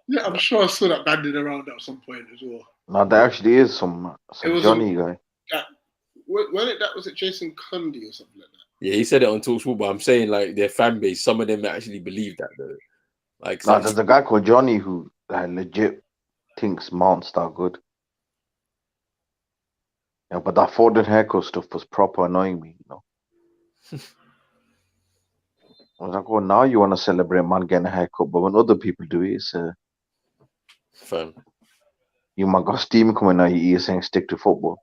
Yeah, I'm sure I saw that banded around at some point as well. No, there actually is some Johnny guy. Was it Jason Cundy or something like that? Yeah, he said it on TalkSport, but I'm saying like their fan base, some of them actually believe that though. Like, no, there's a guy called Johnny who legit thinks Mount's that good. Yeah, but that Foden haircut stuff was proper annoying me, you know. I was like, oh, now you want to celebrate man getting a haircut, but when other people do it, it's fun. You might got steam coming out your ear saying stick to football.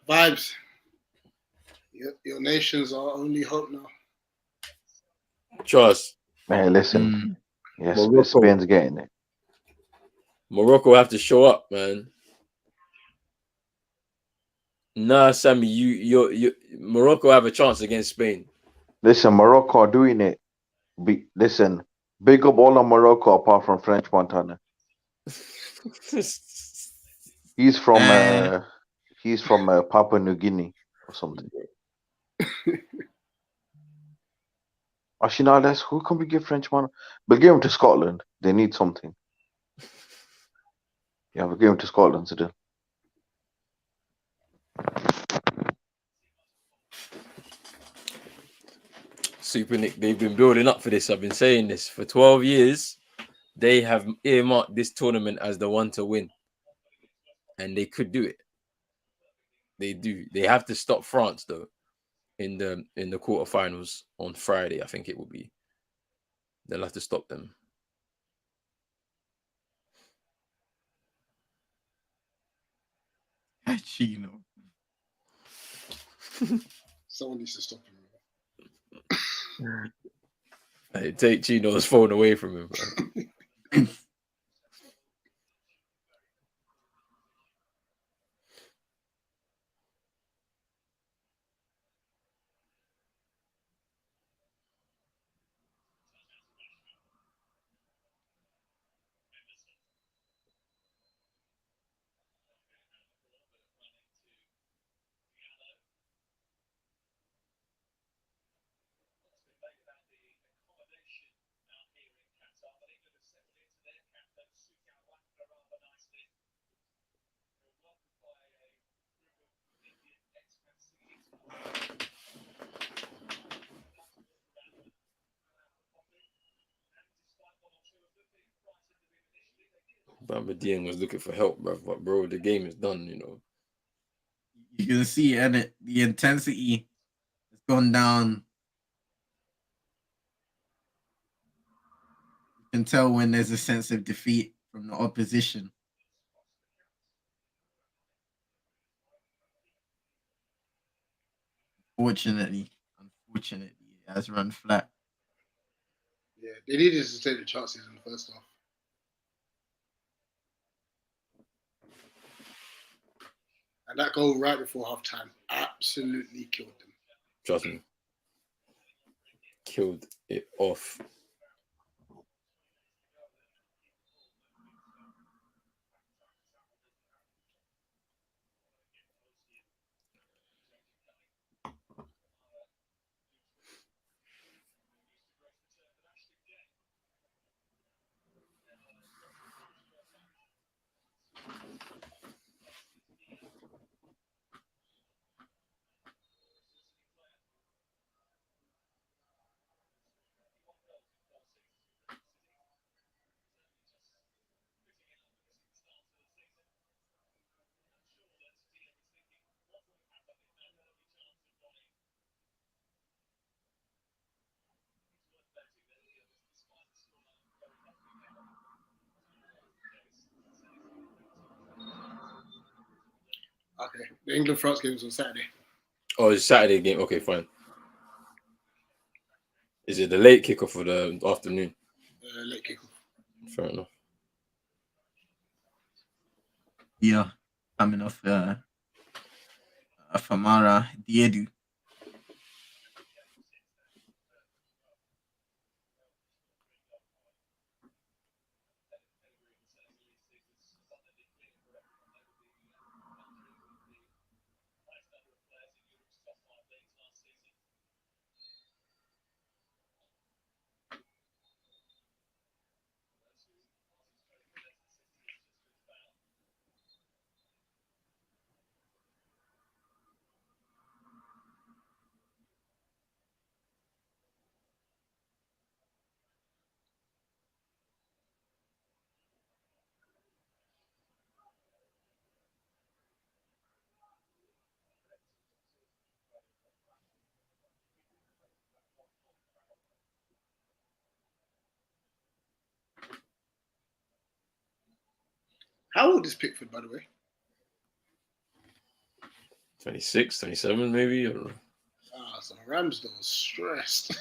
Vibes. Your nations are only hope now. Trust. Hey, listen. Yes, Spain's getting it. Morocco have to show up, man. Nah, Sammy, you Morocco have a chance against Spain. Listen, Morocco are doing it. Listen, big up all of Morocco apart from French Montana. He's from Papua New Guinea or something. Actually, now who can we give French Montana? We'll give him to Scotland. They need something. Yeah, we'll give him to Scotland still. Super Nick, they've been building up for this. I've been saying this for 12 years. They have earmarked this tournament as the one to win. And they could do it. They do. They have to stop France though in the quarterfinals on Friday. I think it will be. They'll have to stop them. Chino. Someone needs to stop him. Hey, take Chino's phone away from him. Dieng was looking for help, bro. But bro, the game is done. You can see, and the intensity has gone down. You can tell when there's a sense of defeat from the opposition. Unfortunately, it has run flat. Yeah, they needed to take the chances in the first half. And that goal right before half time absolutely killed them. Trust me, killed it off. Okay, the England-France game was on Saturday. Oh, it's Saturday game. Okay, fine. Is it the late kickoff or the afternoon? Late kickoff. Fair enough. Yeah, coming off Famara Diedu. How old is Pickford, by the way? 26, 27 maybe. I don't know. So Ramsdale's stressed.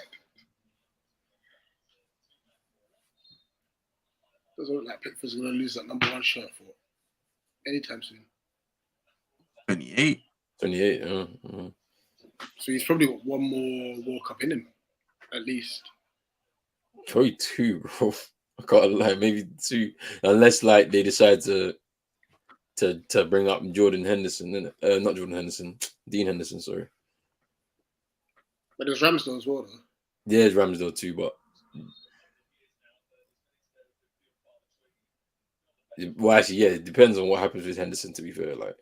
Doesn't look like Pickford's going to lose that number 1 shirt for anytime soon. 28. 28, So he's probably got one more World Cup in him, at least. Probably 2, bro. I can't lie, maybe 2, unless like they decide to bring up Jordan Henderson, not Jordan Henderson, Dean Henderson, sorry. But there's Ramsdale as well, though. Yeah, it's Ramsdale too, but well, actually, yeah, it depends on what happens with Henderson. To be fair, like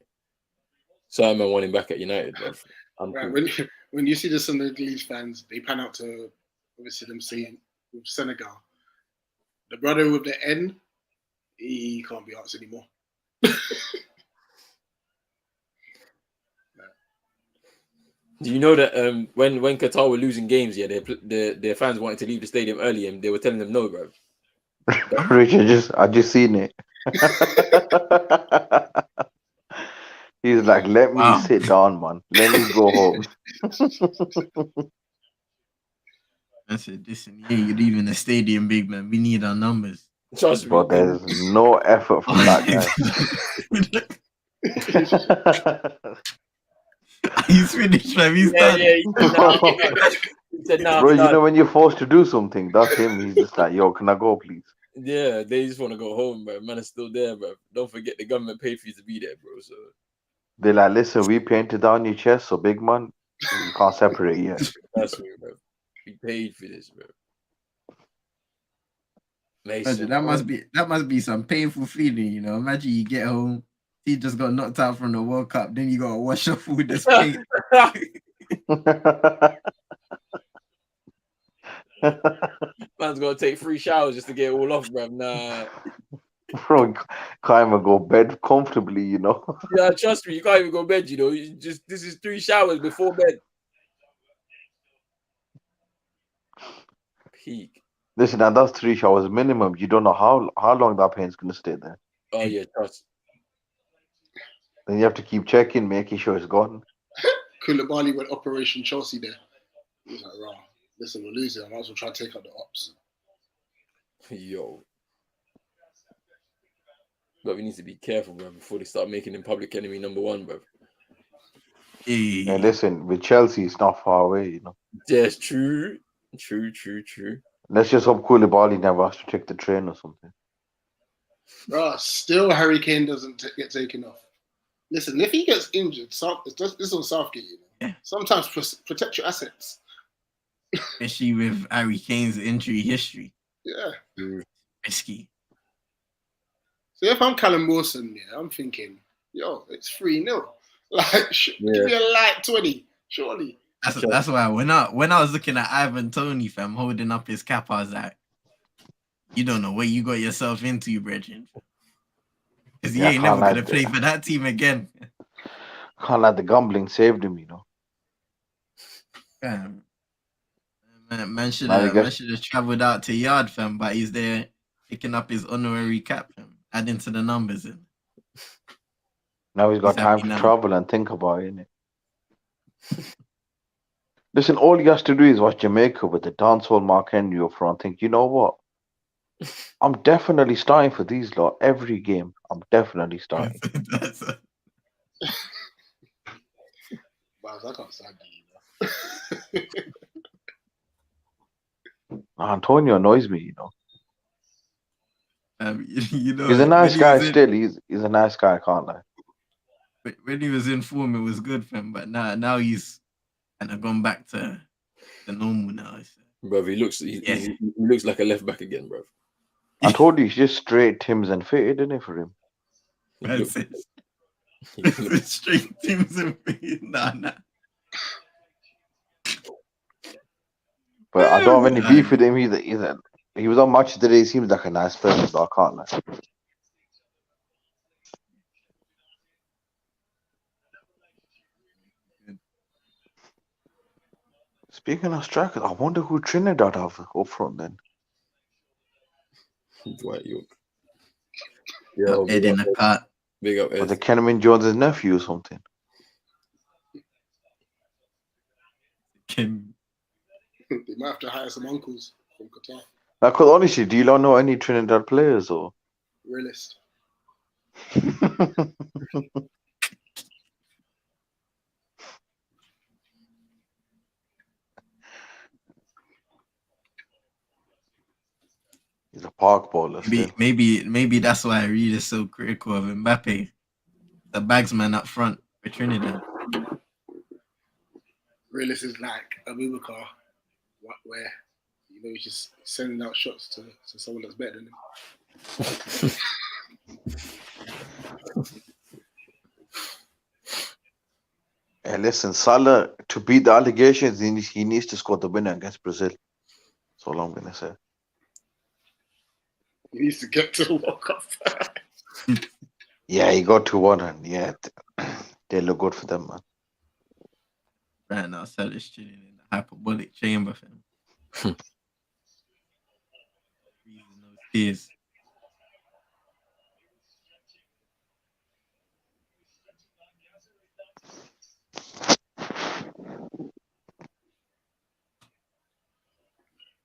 certain men want him back at United, bro. Right, Cool. when you see the Senegalese fans, they pan out to obviously them saying with Senegal, the brother with the N, he can't be asked anymore. Do you know that when Qatar were losing games, yeah, their fans wanted to leave the stadium early, and they were telling them no, bro. Rich, I just seen it. He's like, let me Wow. sit down, man. Let me go home. I said, listen, yeah, you're leaving the stadium, big man. We need our numbers. Trust me, But there's no effort from that guy. He's finished, man. He's yeah, done. yeah. He said, "No, Bro, you know when you're forced to do something, that's him. He's just like, yo, can I go, please? Yeah, they just want to go home, bro. Man is still there, bro. Don't forget the government paid for you to be there, bro. So They're like, listen, we painted down your chest, so big man, you can't separate yet. that's me, bro. We paid for this, bro. Mason, That must be some painful feeling, you know. Imagine you get home, he just got knocked out from the World Cup, then you gotta wash off with this paint. Man's gonna take 3 showers just to get it all off, bro. Nah. Bro, you can't even go bed comfortably, you know. Yeah, trust me, you can't even go to bed. You know, you just this is 3 showers before bed. Peak. Listen, and that's 3 showers minimum. You don't know how long that pain's gonna stay there. Oh yeah, trust. Then you have to keep checking, making sure it's gone. Koulibaly went Operation Chelsea there. He was like, "Rah, listen, we're losing. I might as well try to take out the ops." Yo. But we need to be careful, bro, before they start making him public enemy number 1, bro. And Hey, listen, with Chelsea, it's not far away, you know. Yes, true. True. Let's just hope Koulibaly never has to take the train or something. Rah, still Harry Kane doesn't get taken off. Listen, if he gets injured, this is on Southgate. You know? Yeah. Sometimes protect your assets. especially with Harry Kane's injury history. Yeah. Risky. So if I'm Callum Wilson, yeah, I'm thinking, yo, it's 3-0. Like, give me a light 20, surely. That's why when I was looking at Ivan Toney, fam, holding up his cap, I was like, you don't know what you got yourself into, brethren. Because he ain't never gonna play for that team again. Can't let the gambling saved him, you know. Man should have traveled out to Yard, fam, but he's there picking up his honorary cap, fam, adding to the numbers. And Now he's got time to travel and think about it, innit? Listen, all he has to do is watch Jamaica with the dancehall Mark Henry up front. Think, you know what? I'm definitely starting for these lot every game. I'm definitely starting. Wow, I can't stand you. Antonio annoys me, you know. You know, He's a nice guy still. He's a nice guy, I can't lie. When he was in form, it was good for him, but now he's kind of gone back to the normal now. Bro, he looks like a left back again, bro. I told you, he's just straight Tims and fitted, isn't it, for him? Straight Tims and fitted. Nah. But I don't have any beef with him either. He was on Match of the Day. He seems like a nice person, but I can't lie. Speaking of strikers, I wonder who Trinidad have up front then. Dwight York. Ed in the cut. Big up Ed. Was it Kenneman Jones' nephew or something? They might have to hire some uncles from Qatar. Because honestly, do you not know any Trinidad players or? Realist. He's a park bowler. Maybe that's why I read is so critical of Mbappe, the bagsman up front for Trinidad. Realist is like Abubakar, where he's just sending out shots to someone that's better than him. Hey, listen, Salah, to beat the allegations, he needs to score the winner against Brazil. That's all I'm gonna say. He needs to get to the World Cup. Yeah, he got 2-1, and yeah, they look good for them, man. Right now, Salah's chilling in the hyperbolic chamber, fam. Freezing those tears.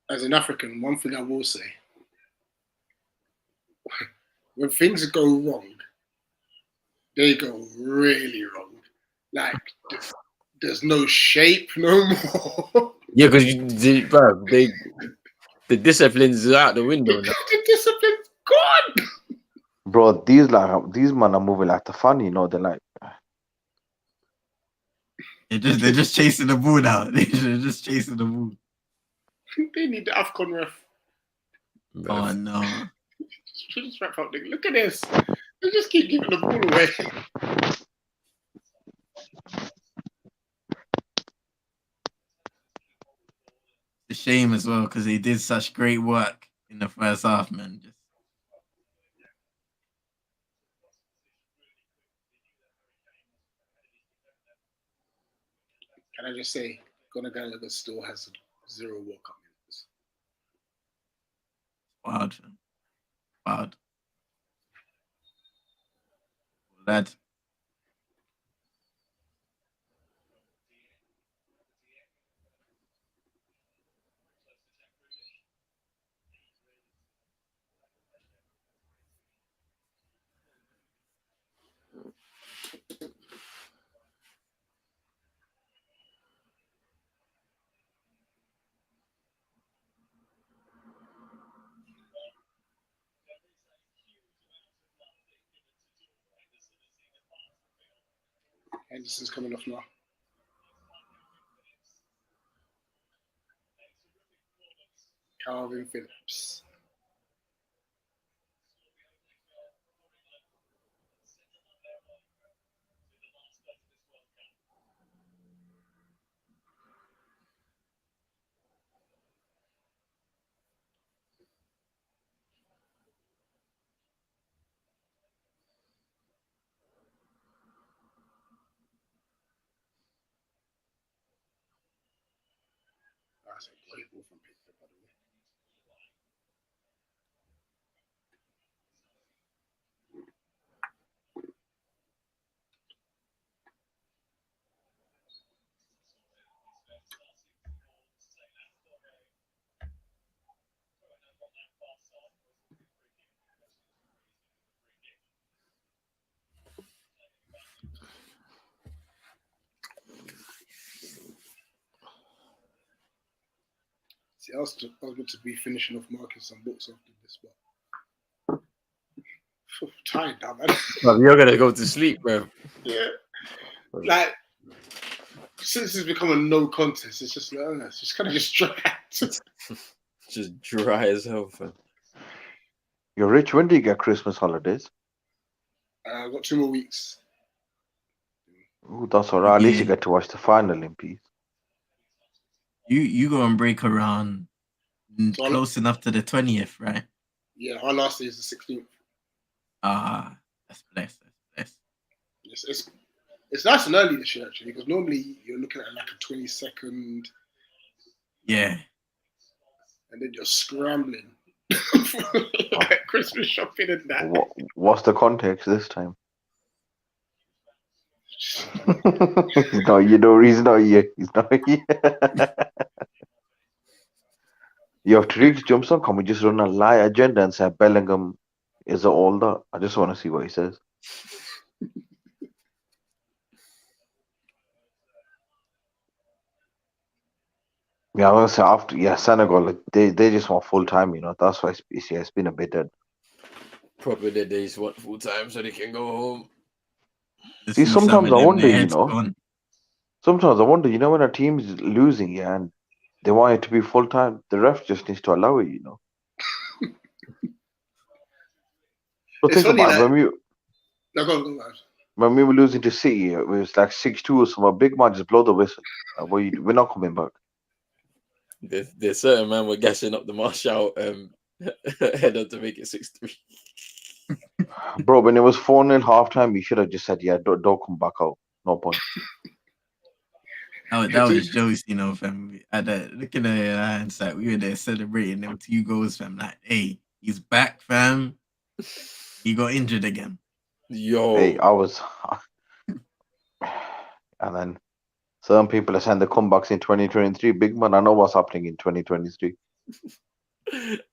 As an African, one thing I will say, when things go wrong, they go really wrong. Like, there's no shape no more. Yeah, because the discipline's out the window now. The discipline's gone. Bro, these men are moving like the fun, you know. They're like, They're just chasing the ball now. They're just chasing the ball. They need the AFCON ref. Oh no! Just wrap up. Look at this. They just keep giving the ball away. It's a shame as well because they did such great work in the first half, man. Can I just say, Conor Gallagher still has 0 World Cup minutes. Wild, fam. Wild. Lad. Henderson's coming off now. Calvin Phillips. That's a great ball from Pickford, by the way. See, I was going to be finishing off marking some books after this, but tired now, man. Well, you're gonna go to sleep, bro. Yeah. Like, since it's become a no contest, it's just like, it's just kind of just dry. Just dry as hell, fam. You're rich. When do you get Christmas holidays? I've got 2 more weeks. Ooh, that's alright. At least you Yeah. get to watch the final in peace. You go and break around So close enough to the 20th, right? Yeah, our last day is the 16th. That's blessed. That's blessed. It's nice and early this year, actually, because normally you're looking at like a 22nd, Yeah. and then you're scrambling for like Christmas shopping and that. What's the context this time? He's not here. You have to read jumps on. Can we just run a lie agenda and say Bellingham is all that? I just want to see what he says. Yeah, I want to say after Senegal, like, they just want full time, That's why it's been a bit dead. Proper dead days want full time so they can go home. See, sometimes I wonder, Sometimes I wonder, when a team is losing, and they want it to be full time, the ref just needs to allow it, But think about it, when we were losing to City, it was like 6-2, so a big man just blow the whistle. We're not coming back. There's certain man were gassing up the Marshall header to make it 6-3. Bro, when it was 4-0 halftime, you should have just said, don't come back out. No point. That was jokes, fam. Looking at it hindsight, we were there celebrating them 2 goals, fam. Like, hey, he's back, fam. He got injured again. Yo. Hey, I was. And then some people are saying the comebacks in 2023. Big man, I know what's happening in 2023.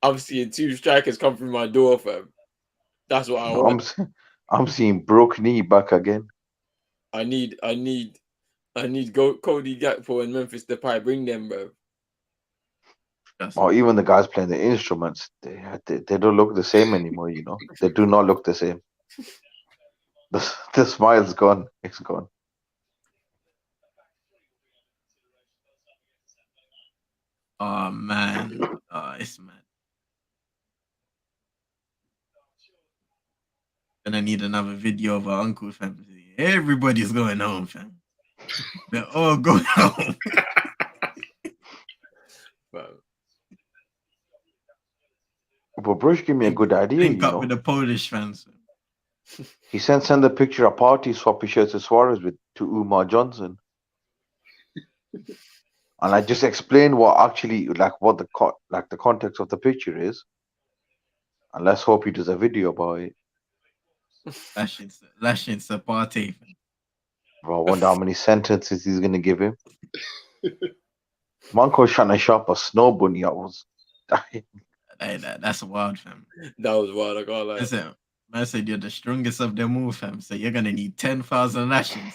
I'm seeing 2 strikers come through my door, fam. That's what I want. I'm seeing broke knee back again. I need Cody Gakpo and Memphis Depay. Bring them, bro. Or even the guys playing the instruments, they don't look the same anymore. They do not look the same. The smile's gone. It's gone. Oh man, it's mad. And I need another video of our uncle, fam. Everybody's going home, fam. They're all going home. But Bruce gave me a good idea. Link up with the Polish fans. He sent a picture of party swapping shirts of Suarez to Umar Johnson. And I just explain what actually, like, what the context of the picture is, and let's hope he does a video about it. Lashing Sapate. Bro, I wonder how many sentences he's gonna give him. Manko was trying to shop a snow bunny. I was dying. That's wild, fam. That was wild. I can't lie. Man said you're the strongest of them all, fam. So you're gonna need 10,000 lashings.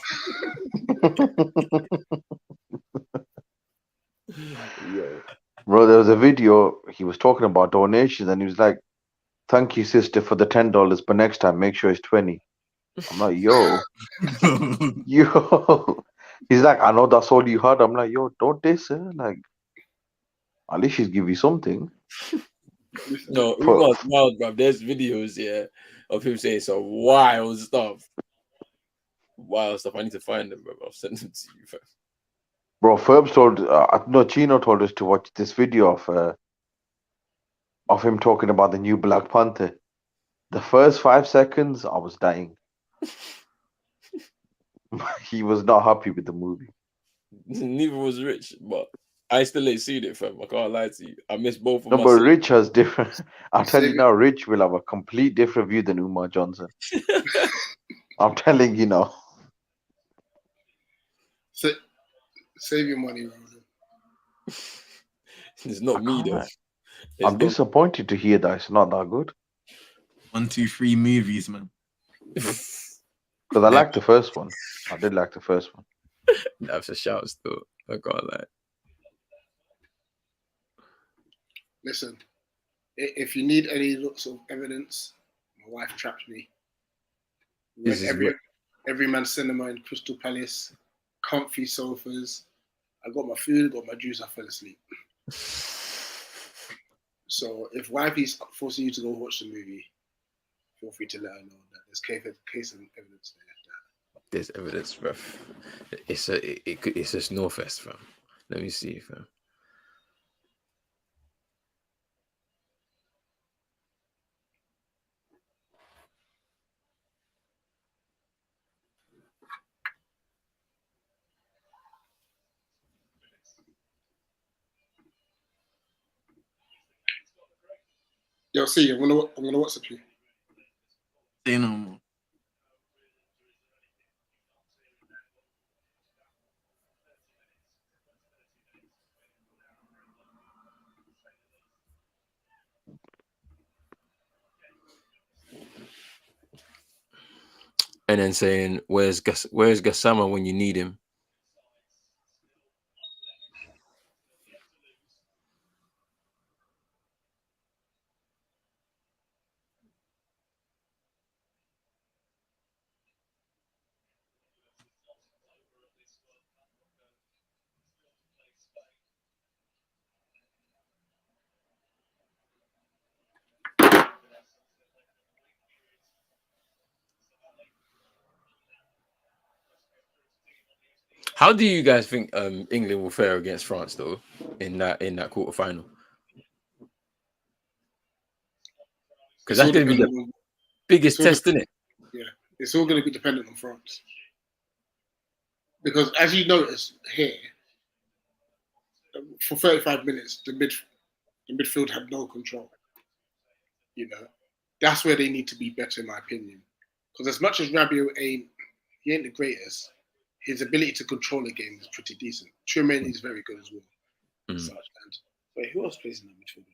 Yeah. Bro, there was a video. He was talking about donations, and he was like, "Thank you, sister, for the $10, but next time make sure it's 20." I'm like, "Yo, yo." He's like, "I know that's all you had." I'm like, "Yo, don't diss her. Like, at least she's give you something." No, For, Umar's wild, bro. There's videos, yeah, of him saying some wild stuff. Wild stuff. I need to find them, bro. I'll send them to you, fam. bro, Ferbs told, no, Chino told us to watch this video of him talking about the new Black Panther. The first 5 seconds, I was dying. He was not happy with the movie. Neither was Rich, but I still ain't seen it, fam. I can't lie to you. I missed both of No, my but scenes. Rich has different. I'll tell you Same. now, Rich will have a complete different view than Umar Johnson. I'm telling you now. Save your money, Roland. It's not me, though. I'm disappointed to hear that it's not that good. 1, 2, 3 movies, man. Because I like the first one. I did like the first one. That's a shout still. I can't lie. Listen, if you need any lots of evidence, my wife trapped me. We This went is every man cinema in Crystal Palace, comfy sofas. I got my food, got my juice, I fell asleep. So if wifey's forcing you to go watch the movie, feel free to let her know that there's case of evidence there. There's evidence, bro. It's a snowfest, fam. Let me see, fam. Yo, see, I'm gonna WhatsApp you. Say no more. And then saying, where's Gassama when you need him? How do you guys think England will fare against France though in that quarterfinal? Because that's going to be the biggest test, isn't it? Yeah, it's all going to be dependent on France. Because as you notice here, for 35 minutes, the midfield had no control. You know, that's where they need to be better, in my opinion. Because as much as Rabiot he ain't the greatest, his ability to control the game is pretty decent. Truman is very good as well. Wait, who else plays in that midfield?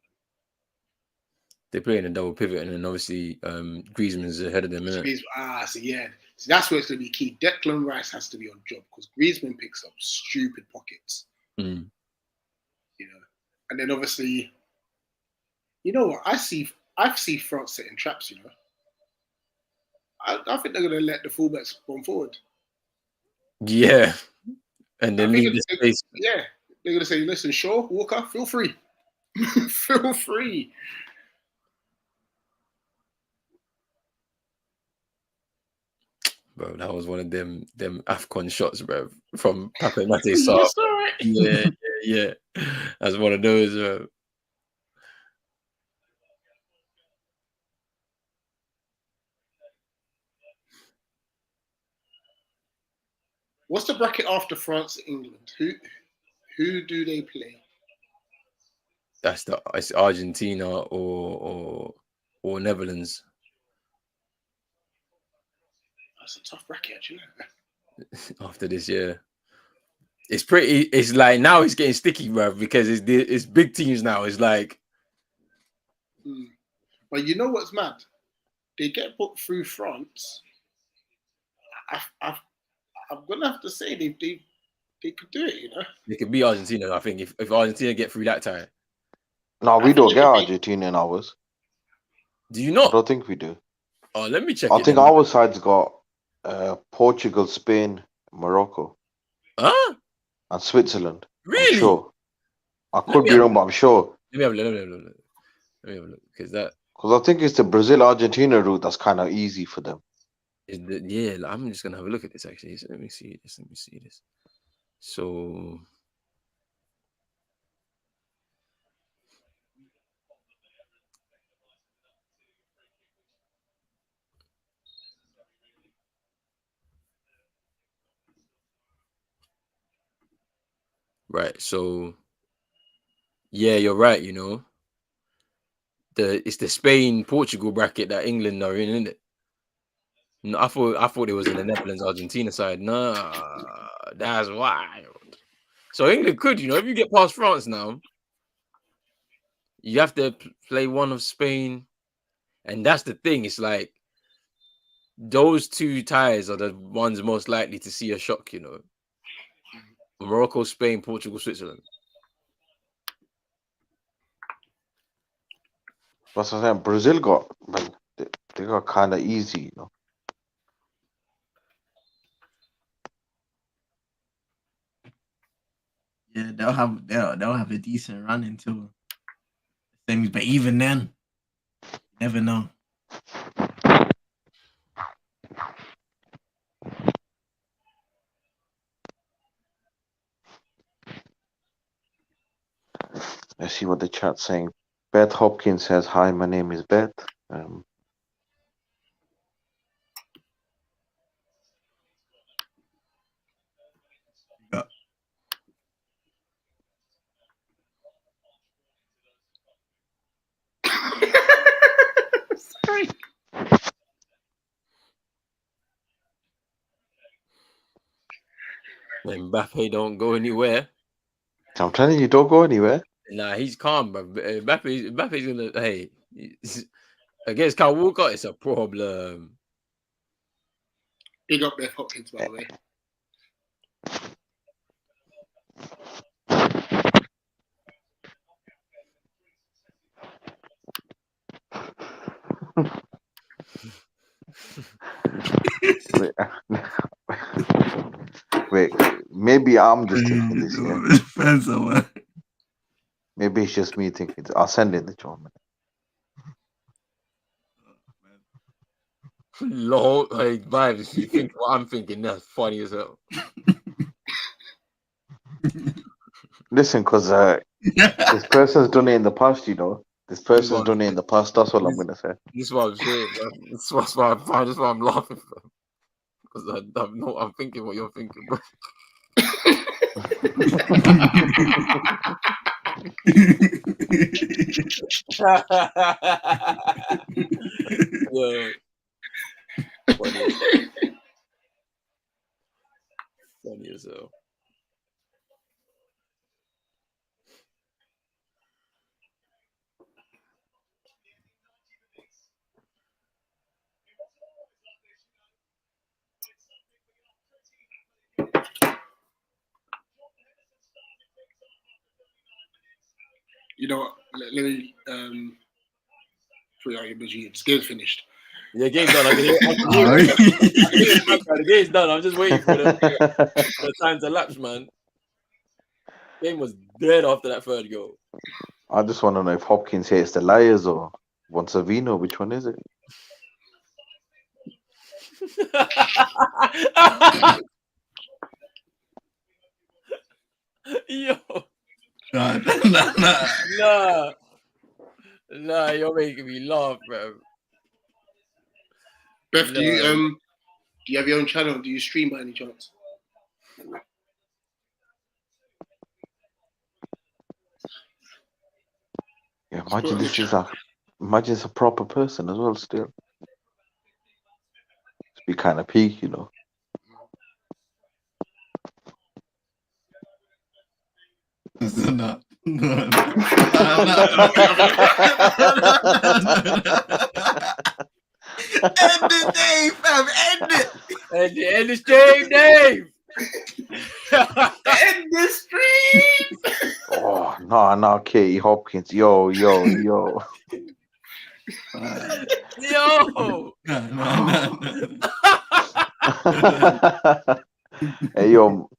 They're playing a double pivot, and then obviously Griezmann's ahead of them, isn't it? So that's where it's going to be key. Declan Rice has to be on job because Griezmann picks up stupid pockets. You know, and then obviously, you know what? I see France setting traps. You know, I think they're going to let the fullbacks run forward. Yeah, and then leave the space. Yeah, they're going to say, "Listen, Shaw, Walker, feel free, feel free." Bro, that was one of them AFCON shots, bro, from Pape Mate. Yes, all right. Yeah. That's one of those, bro. What's the bracket after France, England? Who? Who do they play? It's Argentina or Netherlands. That's a tough bracket, actually. After this year, it's pretty. It's like now it's getting sticky, bro, because it's big teams now. It's like, but you know what's mad? They get put through France. I'm gonna have to say they could do it. You know, they could be Argentina. I think if Argentina get through that tie. No, we don't get Argentina in ours. Do you not? I don't think we do. Oh, let me check. I think our side's got Portugal, Spain, Morocco, and Switzerland. Really? I'm sure. I could be wrong, but I'm sure. Let me have a look. Because I think it's the Brazil-Argentina route that's kind of easy for them. I'm just gonna have a look at this actually. So let me see this. So right, so yeah, you're right. You know, it's the Spain-Portugal bracket that England are in, isn't it? No, I thought it was in the Netherlands-Argentina side. Nah, that's wild. So England could, you know, if you get past France now, you have to play one of Spain, and that's the thing. It's like those two ties are the ones most likely to see a shock, you know. Morocco, Spain, Portugal, Switzerland. That's what I'm saying. Brazil got, they got kind of easy, you know. Yeah, they'll have a decent run until the semis, but even then, you never know. Let's see what the chat's saying. Beth Hopkins says, "Hi, my name is Beth." Sorry. Mbappe don't go anywhere. I'm telling you, don't go anywhere. Nah, he's calm, bro. Mbappe's gonna against Kyle Walker, it's a problem. Big up Beth Hopkins, by the way. Wait, maybe I'm just thinking this here. Maybe it's just me thinking. I'll send it in the chat. Lord, like, vibes. You think what I'm thinking? That's funny as hell. Listen, because this person's done it in the past, you know. This person's done it in the past. That's all I'm gonna say. This is what I'm saying. That's why I'm laughing, bro. Because I'm thinking what you're thinking, bro. Yeah. Funny as hell. You know what? Let me put out your budget. This game's finished. Yeah, game's done. The game's done. I'm just waiting for the time to lapse, man. Game was dead after that third goal. I just want to know if Hopkins hates the Liars or wants Savino. Which one is it? Yo. Nah, you're making me laugh, bro. Beth, do you have your own channel? Do you stream by any chance? Yeah, imagine this is imagine it's a proper person as well. Still, it's be kind of peak, you know. No. End the day, fam. End it. End the stream, Dave. End the stream. Oh no, Katie Hopkins, yo. Yo.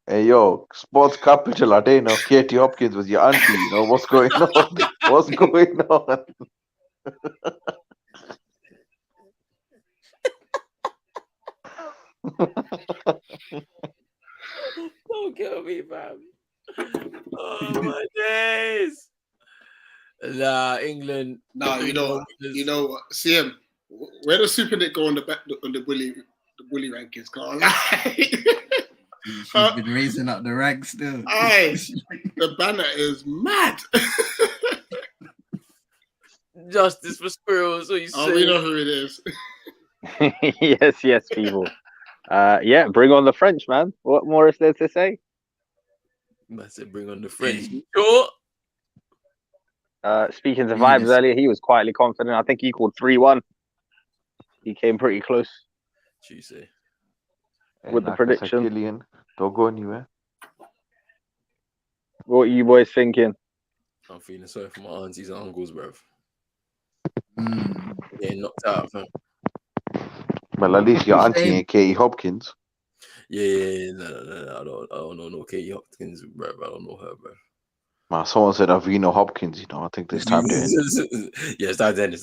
Hey yo, sports capital. I don't know. Katie Hopkins was your auntie. You know what's going on? What's going on? Don't kill me, fam. Oh my days. Nah, England. No, you know what? See him. Where does Super Nick go on the bully rankings? Can't lie. She's been raising up the ranks still. Aye, the banner is mad. Justice for squirrels. What you say? We know who it is. yes, people. Yeah, bring on the French, man. What more is there to say? I said, bring on the French. Sure. Speaking to Vibes earlier, he was quietly confident. I think he called 3-1. He came pretty close. What you say? With the prediction. Killian, don't go anywhere. What are you boys thinking? I'm feeling sorry for my aunties and uncles, bruv. Mm. Getting knocked out, fam. Well, at least your auntie ain't Katie Hopkins. Yeah, no. I don't know no Katie Hopkins, bruv. I don't know her, bruv. Man, someone said Avino Hopkins, you know. I think this time to end. Yeah, it's time to end.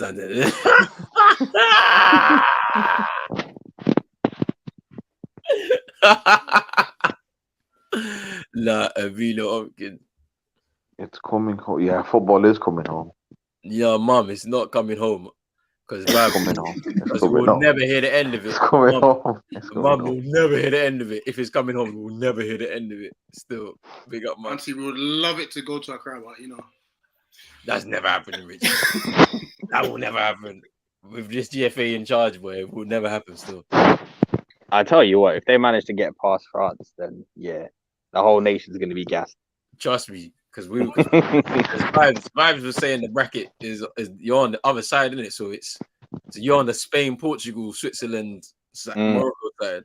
Nah, Avino Hopkins. It's coming home. Yeah, football is coming home. Yeah, mum, it's not coming home. Because we'll never hear the end of it. It's coming home. Mum, we'll never hear the end of it. If it's coming home, we'll never hear the end of it. Still, big up, man. Auntie, we would love it to go to Accra, but you know. That's never happening, Rich. That will never happen. With this GFA in charge, boy, it will never happen still. I tell you what, if they manage to get past France, then yeah, the whole nation's going to be gassed. Trust me, because Vibes was saying the bracket is you're on the other side, isn't it? So you're on the Spain, Portugal, Switzerland, Morocco side,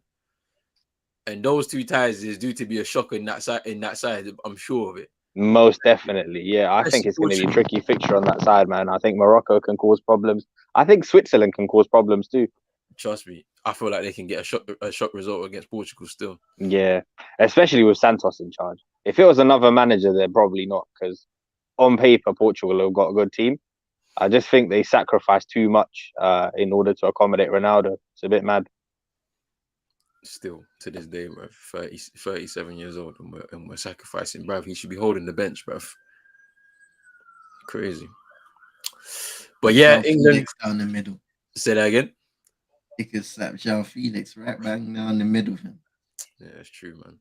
and those two ties is due to be a shock in that side. I'm sure of it. Most definitely, yeah. I think it's going to be a tricky fixture on that side, man. I think Morocco can cause problems. I think Switzerland can cause problems too. Trust me, I feel like they can get a shock result against Portugal still. Yeah, especially with Santos in charge. If it was another manager, they're probably not, because on paper Portugal have got a good team. I just think they sacrificed too much in order to accommodate Ronaldo. It's a bit mad. Still to this day, bro, 37 years old, and we're sacrificing, bro. He should be holding the bench, bro. Crazy. But yeah, England down the middle. Say that again. He could slap João Felix right bang down the middle of him. Yeah, that's true, man.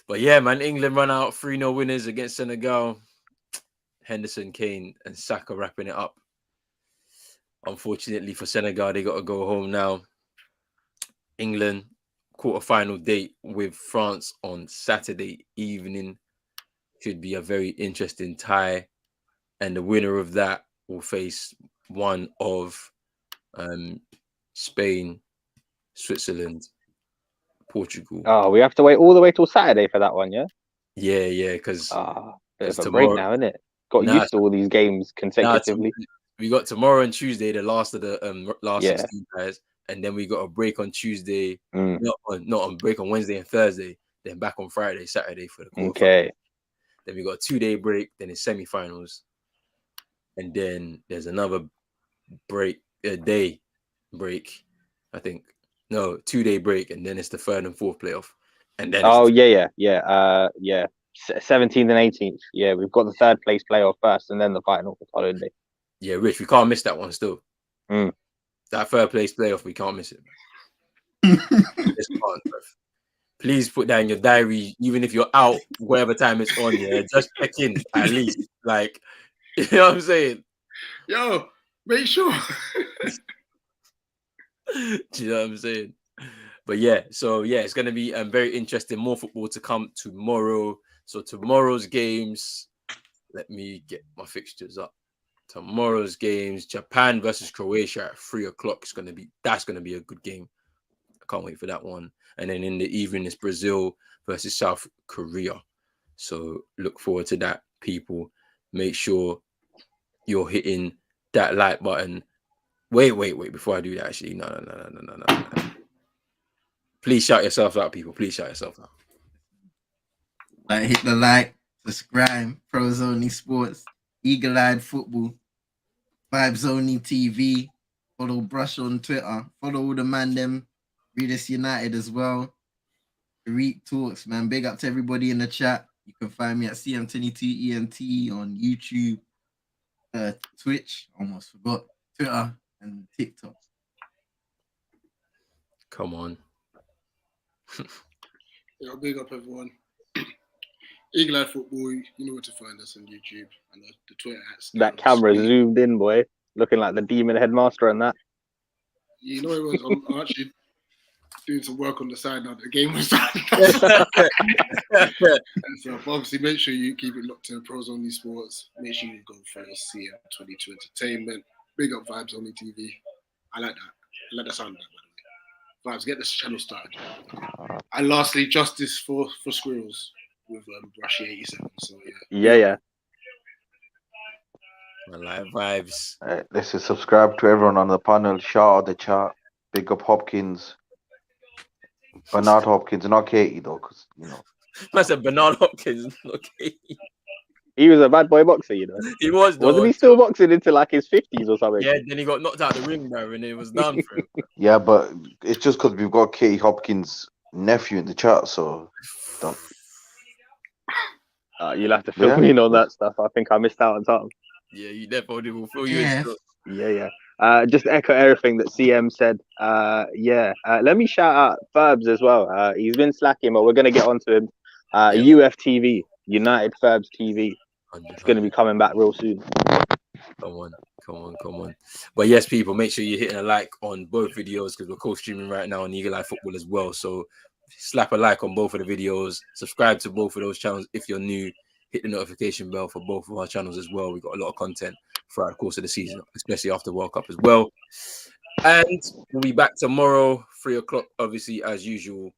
But yeah, man, England run out 3-0 winners against Senegal. Henderson, Kane, and Saka wrapping it up. Unfortunately for Senegal, they got to go home now. England quarter-final date with France on Saturday evening. Should be a very interesting tie. And the winner of that will face one of Spain, Switzerland, Portugal. Oh, we have to wait all the way till Saturday for that one, yeah? Yeah, because bit of a break now, isn't it? Got used to all these games consecutively. We got tomorrow and Tuesday, the last of the last 16 guys, and then we got a break on Tuesday. Not on break on Wednesday and Thursday. Then back on Friday, Saturday for the quarterfinals. Okay. Then we got a 2-day break. Then it's semi-finals, and then there's another break, day break. I think 2-day break, and then it's the third and fourth playoff. And then 17th and 18th. Yeah, we've got the third place playoff first, and then the final the following day. Yeah, Rich, we can't miss that one still. That third place playoff, we can't miss it. Just can't, bro. Please put that in your diary, even if you're out, whatever time it's on. Yeah, just check in at least. Like, You know what I'm saying? Yo, make sure. Do you know what I'm saying? But yeah, so yeah, it's gonna be very interesting. More football to come tomorrow. So tomorrow's games, let me get my fixtures up. Tomorrow's games, Japan versus Croatia at 3:00. That's gonna be a good game. I can't wait for that one. And then in the evening, it's Brazil versus South Korea. So look forward to that, people. Make sure you're hitting that like button. Wait. Before I do that, actually, no. Please shout yourself out, people. Please shout yourself out. Hit the like, subscribe, Pros Only Sports, Eagle Eyed Football, Vibes Only TV. Follow Brush on Twitter. Follow all the man them. Read Us United as well. Read Talks, man. Big up to everybody in the chat. You can find me at CM22ENT on YouTube, Twitch, almost forgot, Twitter, and TikTok. Come on. Yeah, big up everyone. Eagle Eye Football, you know where to find us on YouTube and the Twitter hats. That camera zoomed in, boy, looking like the demon headmaster and that. You know it was. I'm actually doing some work on the side now. The game was done. So obviously, make sure you keep it locked to Pros Only Sports. Make sure you go follow CM22 Entertainment. Big up Vibes Only TV. I like that. I like the sound of that, by the way. Vibes, get this channel started. And lastly, Justice for Squirrels with Brushy 87. So yeah. I like Vibes. Let's just subscribe to everyone on the panel. Shout out the chat. Big up Hopkins. Bernard Hopkins, not Katie though, because you know. I said Bernard Hopkins, okay. He was a bad boy boxer, you know. He was, though. Wasn't he still boxing into like his 50s or something? Yeah, then he got knocked out of the ring, bro, and it was done for him. Yeah, but it's just because we've got Katie Hopkins' nephew in the chat, so. You'll have to fill me in on that stuff. I think I missed out on something. Yeah, you definitely will fill you in. Yeah. Just echo everything that CM said. Let me shout out Ferbs as well. He's been slacking, but we're going to get onto him. UFTV, United Ferbs TV. It's going to be coming back real soon. Come on. But yes, people, make sure you're hitting a like on both videos because we're co-streaming right now on Eagle Eye Football as well. So slap a like on both of the videos. Subscribe to both of those channels if you're new. Hit the notification bell for both of our channels as well. We've got a lot of content throughout the course of the season, especially after World Cup as well. And we'll be back tomorrow, 3:00, obviously, as usual.